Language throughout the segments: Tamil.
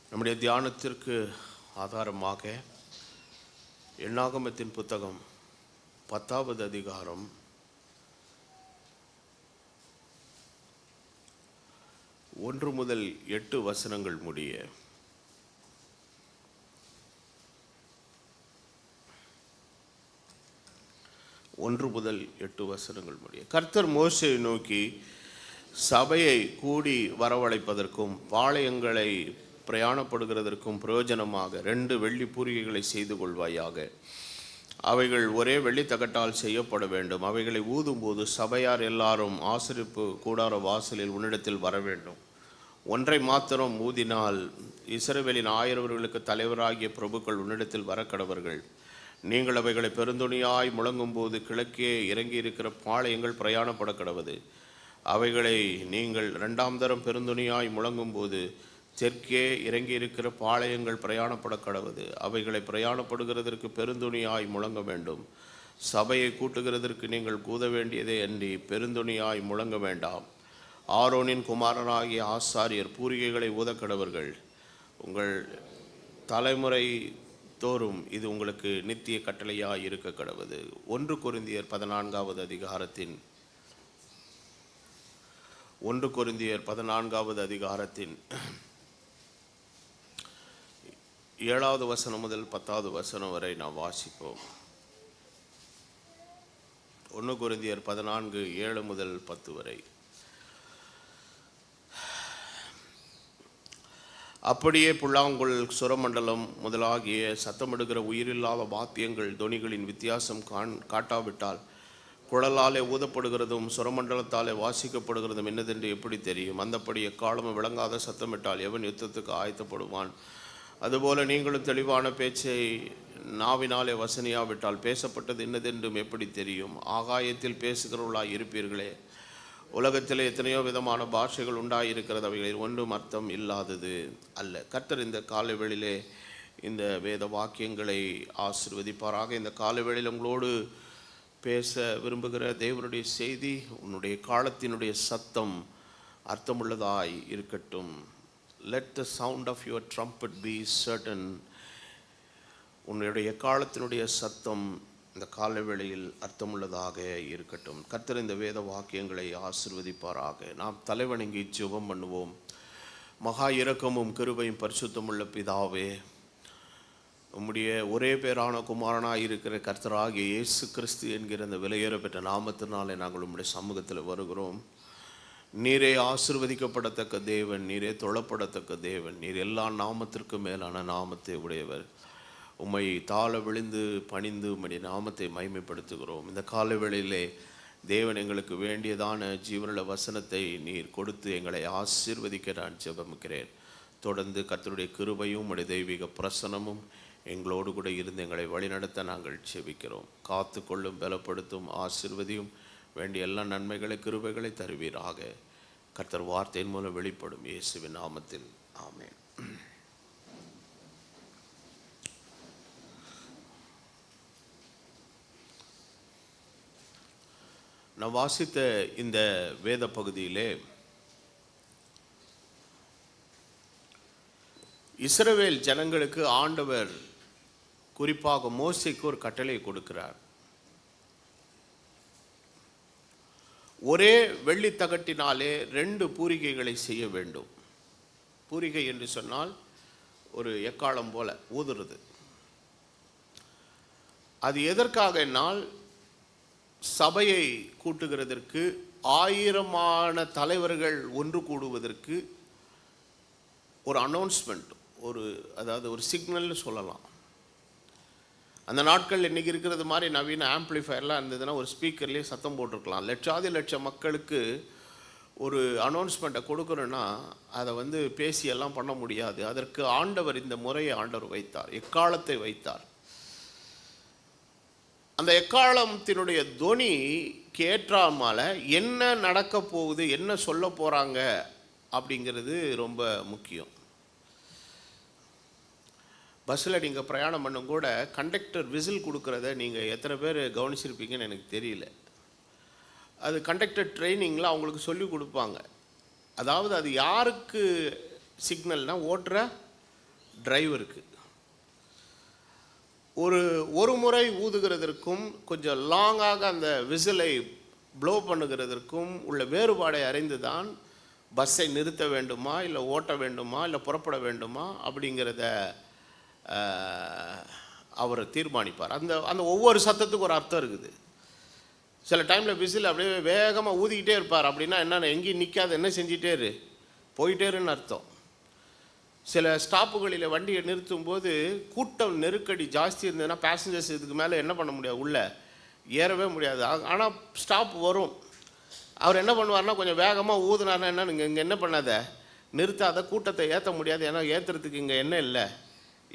நம்முடைய தியானத்திற்கு ஆதாரமாக எண்ணாகமத்தின் புத்தகம் 10வது அதிகாரம் 1 முதல் 8 வசனங்கள் முடிய கர்த்தர் மோசேயை நோக்கி, சபையை கூடி வரவழைப்பதற்கும் பாளையங்களை பிரயாணப்படுகிறதற்கும் பிரயோஜனமாக 2 வெள்ளி பூரிகைகளை செய்து கொள்வாயாக. அவைகள் ஒரே வெள்ளித்தகட்டால் செய்யப்பட வேண்டும். அவைகளை ஊதும்போது சபையார் எல்லாரும் ஆசரிப்பு கூடார வாசலில் உன்னிடத்தில் வர வேண்டும். ஒன்றை மாத்திரம் ஊதினால் இஸ்ரவேலின் 1000 தலைவராகிய பிரபுக்கள் உன்னிடத்தில் வரக்கடவர்கள். நீங்கள் அவைகளை பெருந்துணியாய் முழங்கும்போது கிழக்கே இறங்கி இருக்கிற பாளையங்கள் பிரயாணப்பட கடவது. அவைகளை நீங்கள் 2ஆம் தரம் பெருந்துணியாய் முழங்கும்போது தெற்கே இறங்கி இருக்கிற பாளையங்கள் பிரயாணப்பட கடவது. அவைகளை பிரயாணப்படுகிறதற்கு பெருந்துணியாய் முழங்க வேண்டும். சபையை கூட்டுகிறதற்கு நீங்கள் கூத வேண்டியதே அன்றி பெருந்துணியாய் முழங்க வேண்டாம். ஆரோனின் குமாரனாகிய ஆசாரியர் பூரிகைகளை ஊதக்கடவர்கள். உங்கள் தலைமுறை தோறும் இது உங்களுக்கு நித்திய கட்டளையாய் இருக்க கடவது. 1 கொரிந்தியர் 14வது அதிகாரத்தின் 7வது வசனம் முதல் 10வது வசனம் வரை நாம் வாசிப்போம். 1 கொரிந்தியர் 14 7 முதல் 10 வரை. அப்படியே புல்லாங்குழல், சுரமண்டலம் முதலாகிய சத்தமிடுகிற உயிரில்லாத வாத்தியங்கள் தொனிகளின் வித்தியாசம் காட்டாவிட்டால் குழலாலே ஊதப்படுகிறதும் சுரமண்டலத்தாலே வாசிக்கப்படுகிறதும் என்னதென்று எப்படி தெரியும்? அந்தப்படி எக்காலமும் விளங்காத சத்தமிட்டால் எவன் யுத்தத்துக்கு ஆயத்தப்படுவான்? அதுபோல நீங்களும் தெளிவான பேச்சை நாவினாலே வசனியாவிட்டால் பேசப்பட்டது என்னதென்றும் எப்படி தெரியும்? ஆகாயத்தில் பேசுகிறவர்களாய் இருப்பீர்களே. உலகத்தில் எத்தனையோ விதமான பாஷைகள் உண்டாயிருக்கிறது, அவைகளில் ஒன்றும் அர்த்தம் இல்லாதது அல்ல. கர்த்தர் இந்த காலைவேளையிலே இந்த வேத வாக்கியங்களை ஆசீர்வதிப்பாராக. இந்த காலைவேளையில் உங்களோடு பேச விரும்புகிற தேவனுடைய செய்தி, உன்னுடைய காலத்தினுடைய சத்தம் அர்த்தமுள்ளதாய் இருக்கட்டும். Let the sound of your trumpet be certain. உன்னுடைய காலத்தினுடைய சத்தம் இந்த காலவேளையில் அர்த்தமுள்ளதாக இருக்கட்டும். கர்த்தர் இந்த வேத வாக்கியங்களை ஆசீர்வதிப்பாராக. நாம் தலைவணங்கி ஜெபம் பண்ணுவோம். மகா இரக்கமும் கிருபையும் பரிசுத்தமுள்ள பிதாவே, உம்முடைய ஒரே பேரான குமாரனாய் இருக்கிற கர்த்தராகிய இயேசு கிறிஸ்து என்கிற அந்த விலையேற பெற்ற நாமத்தினாலே நாங்கள் உம்முடைய சமூகத்தில் வருகிறோம். நீரே ஆசீர்வதிக்கப்படத்தக்க தேவன், நீரே தொழப்படத்தக்க தேவன், நீர் எல்லா நாமத்திற்கும் மேலான நாமத்தை உடையவர். உம்மை தாழ விழுந்து பணிந்து உம்முடைய நாமத்தை மகிமைப்படுத்துகிறோம். இந்த காலவேளையிலே தேவன் எங்களுக்கு வேண்டியதான ஜீவனுள்ள வசனத்தை நீர் கொடுத்து எங்களை ஆசீர்வதிக்க நான் ஜெபமிக்கிறேன். தொடர்ந்து கர்த்தருடைய கிருபையும் உம்முடைய தெய்வீக பிரசனமும் எங்களோடு கூட இருந்து எங்களை வழிநடத்த நாங்கள் ஜெபிக்கிறோம். காத்து கொள்ளும், பலப்படுத்தும், ஆசீர்வதியும், வேண்டிய எல்லா நன்மைகளை கிருபைகளை தருவீராக. கர்த்தர் வார்த்தையின் மூலம் வெளிப்படும் இயேசுவின் நாமத்தில் ஆமென். நான் வாசித்த இந்த வேத பகுதியிலே இஸ்ரவேல் ஜனங்களுக்கு ஆண்டவர் குறிப்பாக மோசேக்கு ஒரு கட்டளை கொடுக்கிறார். ஒரே வெள்ளித்தகட்டினாலே 2 பூரிகைகளை செய்ய வேண்டும். பூரிகை என்று சொன்னால் ஒரு எக்காலம் போல ஊதுறது. அது எதற்காக என்னால் சபையை கூட்டுகிறதற்கு, 1000 தலைவர்கள் ஒன்று கூடுவதற்கு ஒரு அனௌன்ஸ்மெண்ட், அதாவது ஒரு சிக்னல்னு சொல்லலாம். அந்த நாட்கள் இன்றைக்கி இருக்கிறது மாதிரி நவீன ஆம்ப்ளிஃபயர்லாம் இருந்ததுன்னா ஒரு ஸ்பீக்கர்லேயே சத்தம் போட்டிருக்கலாம். லட்சம் மக்களுக்கு ஒரு அனௌன்ஸ்மெண்ட்டை கொடுக்கணுன்னா அதை பேசியெல்லாம் பண்ண முடியாது. அதற்கு ஆண்டவர் இந்த முறையை ஆண்டவர் வைத்தார், எக்காலத்தை வைத்தார். அந்த எக்காலத்தினுடைய தொனி கேட்டாமல என்ன நடக்க போகுது, என்ன சொல்ல போகிறாங்க அப்படிங்கிறது ரொம்ப முக்கியம். பஸ்ஸில் நீங்கள் பிரயாணம் பண்ணும் கூட கண்டக்டர் விசில் கொடுக்குறத நீங்கள் எத்தனை பேர் கவனிச்சிருப்பீங்கன்னு எனக்கு தெரியல. அது கண்டக்டர் ட்ரைனிங்கில் அவங்களுக்கு சொல்லி கொடுப்பாங்க. அதாவது அது யாருக்கு சிக்னல்னால் ஓட்டுற டிரைவருக்கு. ஒரு முறை ஊதுகிறதற்கும் கொஞ்சம் லாங்காக அந்த விசிலை ப்ளோ பண்ணுகிறதற்கும் உள்ள வேறுபாடை அறிந்து தான் பஸ்ஸை நிறுத்த வேண்டுமா, இல்லை ஓட்ட வேண்டுமா, இல்லை புறப்பட வேண்டுமா அப்படிங்கிறத அவர் தீர்மானிப்பார். அந்த அந்த ஒவ்வொரு சத்தத்துக்கு ஒரு அர்த்தம் இருக்குது. சில டைமில் விசில் அப்படியே வேகமாக ஊதிக்கிட்டே இருப்பார். அப்படின்னா என்னென்ன, எங்கேயும் நிற்காது, என்ன செஞ்சிட்டே இரு, போயிட்டே இருன்னு அர்த்தம். சில ஸ்டாப்புகளில் வண்டியை நிறுத்தும்போது கூட்டம் நெருக்கடி ஜாஸ்தி இருந்ததுன்னா பேசஞ்சர்ஸ் இதுக்கு மேலே என்ன பண்ண முடியாது, உள்ளே ஏறவே முடியாது. ஆனால் ஸ்டாப் வரும். அவர் என்ன பண்ணுவார்னா கொஞ்சம் வேகமாக ஊதுனார்னா என்ன, நீங்கள் இங்கே என்ன பண்ணாத, நிறுத்தாத, கூட்டத்தை ஏற்ற முடியாது, ஏன்னா ஏற்றுறதுக்கு இங்கே என்ன இல்லை,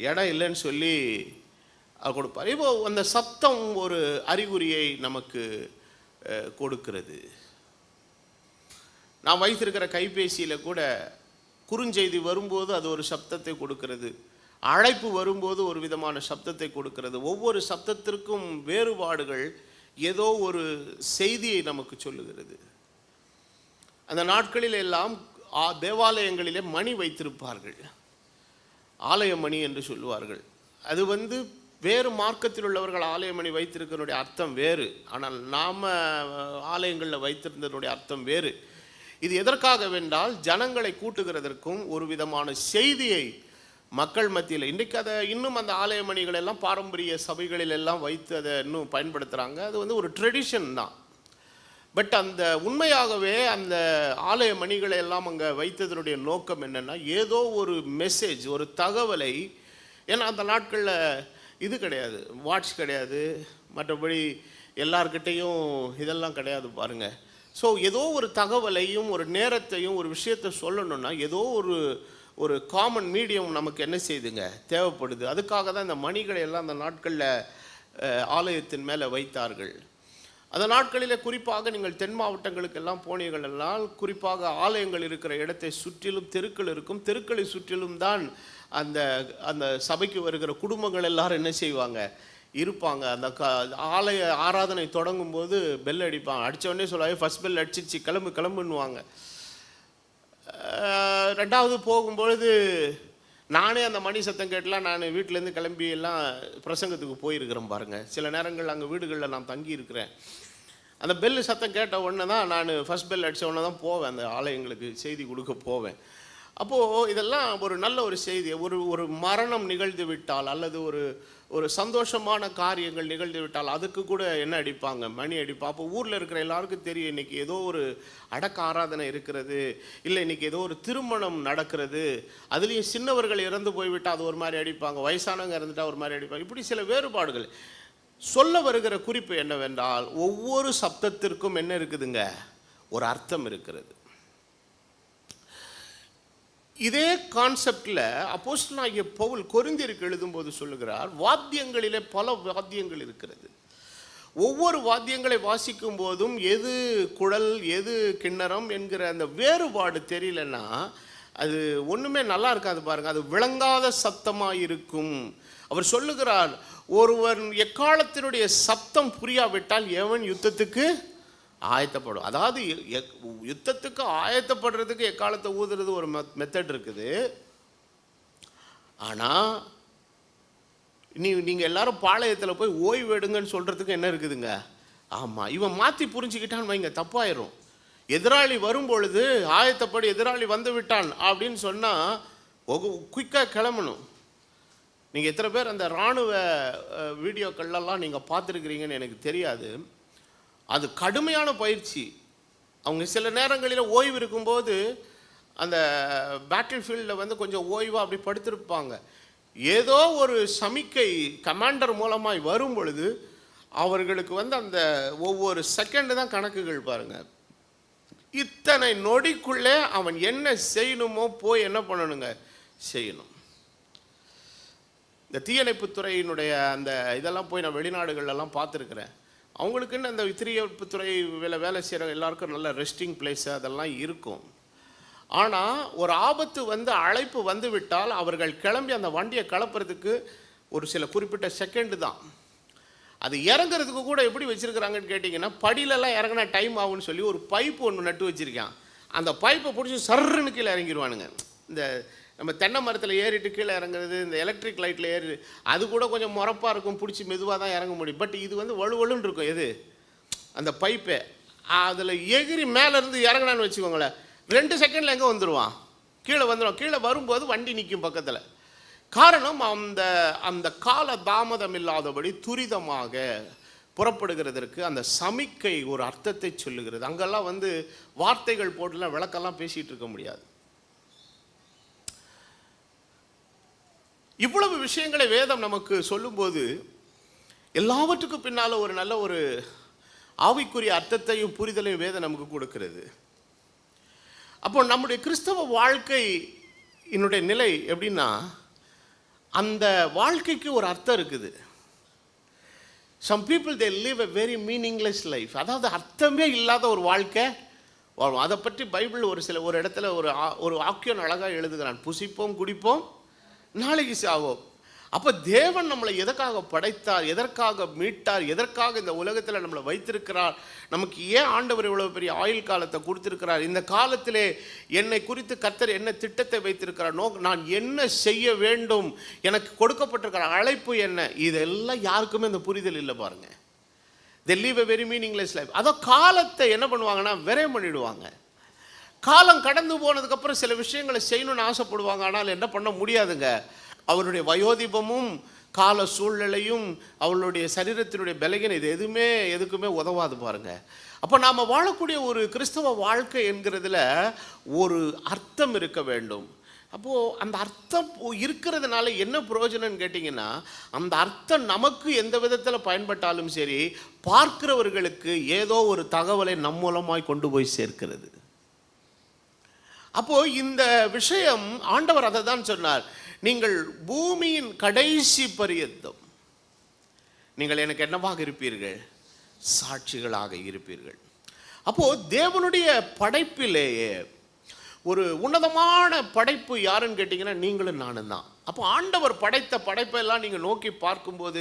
இடம் இல்லைன்னு சொல்லி அவர் கொடுப்பார். இப்போ அந்த சத்தம் ஒரு அறிகுறியை நமக்கு கொடுக்கிறது. நான் வைத்திருக்கிற கைபேசியில் கூட குறுஞ்செய்தி வரும்போது அது ஒரு சப்தத்தை கொடுக்கிறது, அழைப்பு வரும்போது ஒரு விதமான சப்தத்தை கொடுக்கிறது. ஒவ்வொரு சப்தத்திற்கும் வேறுபாடுகள் ஏதோ ஒரு செய்தியை நமக்கு சொல்லுகிறது. அந்த நாட்களில் எல்லாம் தேவாலயங்களிலே மணி வைத்திருப்பார்கள், ஆலய மணி என்று சொல்லுவார்கள். அது வேறு மார்க்கத்தில் உள்ளவர்கள் ஆலய மணி வைத்திருக்கிறனுடைய அர்த்தம் வேறு, ஆனால் நாம் ஆலயங்களில் வைத்திருந்தனுடைய அர்த்தம் வேறு. இது எதற்காக வென்றால் ஜனங்களை கூட்டுகிறதற்கும் ஒரு விதமான செய்தியை மக்கள் மத்தியில். இன்றைக்கு அதை இன்னும் அந்த ஆலய மணிகள் எல்லாம் பாரம்பரிய சபைகளில் எல்லாம் வைத்து அதை இன்னும் பயன்படுத்துகிறாங்க. அது ஒரு ட்ரெடிஷன் தான். பட் அந்த உண்மையாகவே அந்த ஆலய மணிகளை எல்லாம் அங்கே வைத்ததனுடைய நோக்கம் என்னென்னா, ஏதோ ஒரு மெசேஜ், ஒரு தகவலை. ஏன்னா அந்த நாட்களில் இது கிடையாது, வாட்ச் கிடையாது, மற்றபடி எல்லார்கிட்டையும் இதெல்லாம் கிடையாது பாருங்கள். ஸோ ஏதோ ஒரு தகவலையும் ஒரு நேரத்தையும் ஒரு விஷயத்தை சொல்லணும்னா ஏதோ ஒரு காமன் மீடியம் நமக்கு என்ன செய்யுதுங்க, தேவைப்படுது. அதுக்காக தான் இந்த மணிகளை எல்லாம் அந்த நாட்களில் ஆலயத்தின் மேலே வைத்தார்கள். அந்த நாட்களில் குறிப்பாக நீங்கள் தென் மாவட்டங்களுக்கெல்லாம் போனீர்கள் எல்லாம், குறிப்பாக ஆலயங்கள் இருக்கிற இடத்தை சுற்றிலும் தெருக்கள் இருக்கும். தெருக்களை சுற்றிலும் தான் அந்த அந்த சபைக்கு வருகிற குடும்பங்கள் எல்லாரும் என்ன செய்வாங்க, இருப்பாங்க. அந்த ஆலய ஆராதனை தொடங்கும் போது பெல் அடிப்பாங்க. அடித்தோடனே சொல்லுவாங்க, ஃபஸ்ட் பெல் அடிச்சிச்சு, கிளம்புன்னுவாங்க. ரெண்டாவது போகும்பொழுது நானே அந்த மணி சத்தம் கேட்டலாம் நான் வீட்டிலேருந்து கிளம்பி எல்லாம் பிரசங்கத்துக்கு போயிருக்கிறேன் பாருங்கள். சில நேரங்கள் அங்கே வீடுகளில் நான் தங்கி இருக்கிறேன். அந்த பெல்லு சத்தம் கேட்ட உடனே தான் நான் ஃபஸ்ட் பெல் அடித்த உடனே தான் போவேன், அந்த ஆலயங்களுக்கு செய்தி கொடுக்க போவேன். அப்போது இதெல்லாம் ஒரு நல்ல ஒரு செய்தி. ஒரு மரணம் நிகழ்ந்து விட்டால் அல்லது ஒரு சந்தோஷமான காரியங்கள் நிகழ்ந்து விட்டால் அதுக்கு கூட என்ன அடிப்பாங்க, மணி அடிப்பா. அப்போ ஊரில் இருக்கிற எல்லாருக்கும் தெரியும் இன்றைக்கி ஏதோ ஒரு அடக்க ஆராதனை இருக்கிறது, இல்லை இன்றைக்கி ஏதோ ஒரு திருமணம் நடக்கிறது. அதுலேயும் சின்னவர்கள் இறந்து போய்விட்டால் அது ஒரு மாதிரி அடிப்பாங்க, வயசானவங்க இறந்துட்டால் ஒரு மாதிரி அடிப்பாங்க. இப்படி சில வேறுபாடுகள். சொல்ல வருகிற குறிப்பு என்னவென்றால், ஒவ்வொரு சப்தத்திற்கும் என்ன இருக்குதுங்க, ஒரு அர்த்தம் இருக்கிறது. இதே கான்செப்டில் அப்போஸ்தலனாகிய பவுல் கொரிந்தியருக்கு எழுதும்போது சொல்லுகிறார், வாத்தியங்களிலே பல வாத்தியங்கள் இருக்கிறது. ஒவ்வொரு வாத்தியங்களை வாசிக்கும் போதும் எது குழல் எது கிண்ணறம் என்கிற அந்த வேறுபாடு தெரியலன்னா அது ஒன்றுமே நல்லா இருக்காது பாருங்கள். அது விளங்காத சத்தமாக இருக்கும். அவர் சொல்லுகிறார், ஒருவன் எக்காலத்தினுடைய சப்தம் புரியாவிட்டால் எவன் யுத்தத்துக்கு ஆயத்தப்படும். அதாவது யுத்தத்துக்கு ஆயத்தப்படுறதுக்கு எக்காலத்தை ஊதுறது ஒரு மெத்தட் இருக்குது. ஆனால் நீங்கள் எல்லாரும் பாளையத்தில் போய் ஓய்வு எடுங்கன்னு சொல்கிறதுக்கு என்ன இருக்குதுங்க. ஆமாம், இவன் மாற்றி புரிஞ்சுக்கிட்டான்னு வைங்க, தப்பாயிரும். எதிராளி வரும்பொழுது ஆயத்தப்படி, எதிராளி வந்து விட்டான் அப்படின்னு சொன்னால் குயிக்காக கிளம்பணும். நீங்கள் எத்தனை பேர் அந்த இராணுவ வீடியோக்கள்லாம் நீங்கள் பார்த்துருக்கிறீங்கன்னு எனக்கு தெரியாது. அது கடுமையான பயிற்சி. அவங்க சில நேரங்களில் ஓய்வு இருக்கும்போது அந்த பேட்டில் ஃபீல்டில் கொஞ்சம் ஓய்வாக அப்படி படுத்திருப்பாங்க. ஏதோ ஒரு சமிக்கை கமாண்டர் மூலமாய் வரும் பொழுது அவர்களுக்கு அந்த ஒவ்வொரு செகண்டு தான் கணக்குகள் பாருங்கள். இத்தனை நொடிக்குள்ளே அவன் என்ன செய்யணுமோ போய் என்ன பண்ணணுங்க, செய்யணும். இந்த தீயணைப்புத்துறையினுடைய அந்த இதெல்லாம் போய் நான் வெளிநாடுகள்லாம் பார்த்துருக்குறேன். அவங்களுக்குன்னு அந்த தீயணைப்புத்துறை வேலை செய்கிற எல்லாருக்கும் நல்ல ரெஸ்டிங் பிளேஸு அதெல்லாம் இருக்கும். ஆனால் ஒரு ஆபத்து அழைப்பு வந்து விட்டால் அவர்கள் கிளம்பி அந்த வண்டியை கலப்புறதுக்கு ஒரு சில குறிப்பிட்ட செகண்டு தான். அது இறங்குறதுக்கு கூட எப்படி வச்சுருக்கிறாங்கன்னு கேட்டிங்கன்னா, படியிலலாம் இறங்கினா டைம் ஆகும்னு சொல்லி ஒரு பைப்பு ஒன்று நட்டு வச்சுருக்கான். அந்த பைப்பை பிடிச்சி சர்ன்னு கீழே இறங்கிடுவானுங்க. இந்த நம்ம தென்னை மரத்தில் ஏறிட்டு கீழே இறங்குறது, இந்த எலக்ட்ரிக் லைட்டில் ஏறி அது கூட கொஞ்சம் முறப்பாக இருக்கும், பிடிச்சி மெதுவாக தான் இறங்க முடியும். பட் இது வந்து வலுவலுன்னு இருக்கும். எது அந்த பைப்பை அதில் எகிரி மேலேருந்து இறங்கினான்னு வச்சுக்கோங்களேன், 2 செகண்டில் எங்கே வந்துடுவான், கீழே வந்துடும். கீழே வரும்போது வண்டி நிற்கும் பக்கத்தில். காரணம் அந்த அந்த கால தாமதம் இல்லாதபடி துரிதமாக புறப்படுகிறதற்கு அந்த சமிக்கை ஒரு அர்த்தத்தை சொல்லுகிறது. அங்கெல்லாம் வந்து வார்த்தைகள் போட்டுலாம் விளக்கெல்லாம் பேசிகிட்டு இருக்க முடியாது. இவ்வளவு விஷயங்களை வேதம் நமக்கு சொல்லும்போது எல்லாவற்றுக்கும் பின்னால் ஒரு நல்ல ஒரு ஆவிக்குரிய அர்த்தத்தையும் புரிதலையும் வேதம் நமக்கு கொடுக்கிறது. அப்போ நம்முடைய கிறிஸ்தவ வாழ்க்கை என்னுடைய நிலை எப்படின்னா, அந்த வாழ்க்கைக்கு ஒரு அர்த்தம் இருக்குது. Some people they live a very meaningless life. அதாவது அர்த்தமே இல்லாத ஒரு வாழ்க்கை வாழும். அதை பற்றி பைபிள் ஒரு இடத்துல ஒரு வாக்கியம் அழகாக எழுதுகிறான், புசிப்போம் குடிப்போம் நாளைக்கு சாவோம். அப்போ தேவன் நம்மளை எதற்காக படைத்தார், எதற்காக மீட்டார், எதற்காக இந்த உலகத்தில் நம்மளை வைத்திருக்கிறார், நமக்கு ஏன் ஆண்டவர் இவ்வளோ பெரிய ஆயுள் காலத்தை கொடுத்திருக்கிறார், இந்த காலத்திலே என்னை குறித்து கர்த்தர் என்ன திட்டத்தை வைத்திருக்கிறார், நான் என்ன செய்ய வேண்டும், எனக்கு கொடுக்கப்பட்டிருக்கிற அழைப்பு என்ன, இதெல்லாம் யாருக்குமே இந்த புரிதல் இல்லை பாருங்க. they live a very meaningless life. அதோ காலத்தை என்ன பண்ணுவாங்கன்னா விரயம் பண்ணிடுவாங்க. காலம் கடந்து போனதுக்கப்புறம் சில விஷயங்களை செய்யணும்னு ஆசைப்படுவாங்க, ஆனால் என்ன பண்ண முடியாதுங்க. அவருடைய வயோதிபமும் கால சூழ்நிலையும் அவளுடைய சரீரத்தினுடைய பலகீனம் இது எதுக்குமே உதவாது பாருங்க. அப்போ நாம் வாழக்கூடிய ஒரு கிறிஸ்தவ வாழ்க்கை என்கிறதுல ஒரு அர்த்தம் இருக்க வேண்டும். அப்போது அந்த அர்த்தம் இருக்கிறதுனால என்ன பிரயோஜனம்னு கேட்டிங்கன்னா, அந்த அர்த்தம் நமக்கு எந்த விதத்தில் பயன்பட்டாலும் சரி, பார்க்கிறவர்களுக்கு ஏதோ ஒரு தகவலை நம் மூலமாய் கொண்டு போய் சேர்க்கிறது. அப்போது இந்த விஷயம் ஆண்டவர் அதை தான் சொன்னார், நீங்கள் பூமியின் கடைசி பரியந்தம் நீங்கள் எனக்கு என்னவாக இருப்பீர்கள், சாட்சிகளாக இருப்பீர்கள். அப்போது தேவனுடைய படைப்பிலேயே ஒரு உன்னதமான படைப்பு யாருன்னு கேட்டிங்கன்னா நீங்களும் நானும் தான். அப்போ ஆண்டவர் படைத்த படைப்பெல்லாம் நீங்கள் நோக்கி பார்க்கும்போது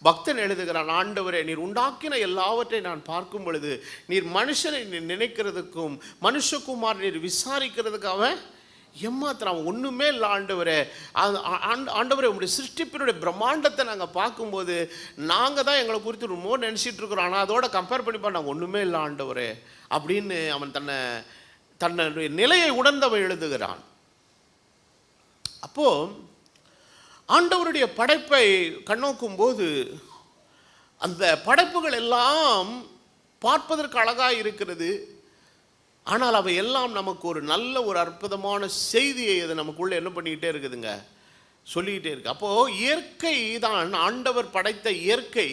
பக்தன் எழுதுகிறான், ஆண்டவரே நீர் உண்டாக்கின எல்லாவற்றையும் நான் பார்க்கும் பொழுது நீர் மனுஷனை நினைக்கிறதுக்கும் மனுஷகுமார் நீர் விசாரிக்கிறதுக்கு அவன் ஏமாத்திரம் ஒன்றுமே இல்லை. ஆண்டவரே ஆண்டவரே உங்களுடைய சிருஷ்டிப்பினுடைய பிரம்மாண்டத்தை நாங்கள் பார்க்கும்போது நாங்கள் தான் எங்களை குறித்து ரொம்ப நினச்சிட்டு இருக்கிறோம், ஆனால் அதோட கம்பேர் பண்ணிப்பா நாங்கள் ஒன்றுமே இல்லை ஆண்டவரே அப்படின்னு அவன் தன்னுடைய நிலையை உணர்ந்தவன் எழுதுகிறான். அப்போ ஆண்டவருடைய படைப்பை கண்ணோக்கும் போது அந்த படைப்புகள் எல்லாம் பார்ப்பதற்கு அழகாக இருக்கிறது, ஆனால் அவை எல்லாம் நமக்கு ஒரு நல்ல ஒரு அற்புதமான செய்தியை அது நமக்குள்ளே என்ன பண்ணிக்கிட்டே இருக்குதுங்க, சொல்லிக்கிட்டே இருக்கு. அப்போது இயற்கை தான், ஆண்டவர் படைத்த இயற்கை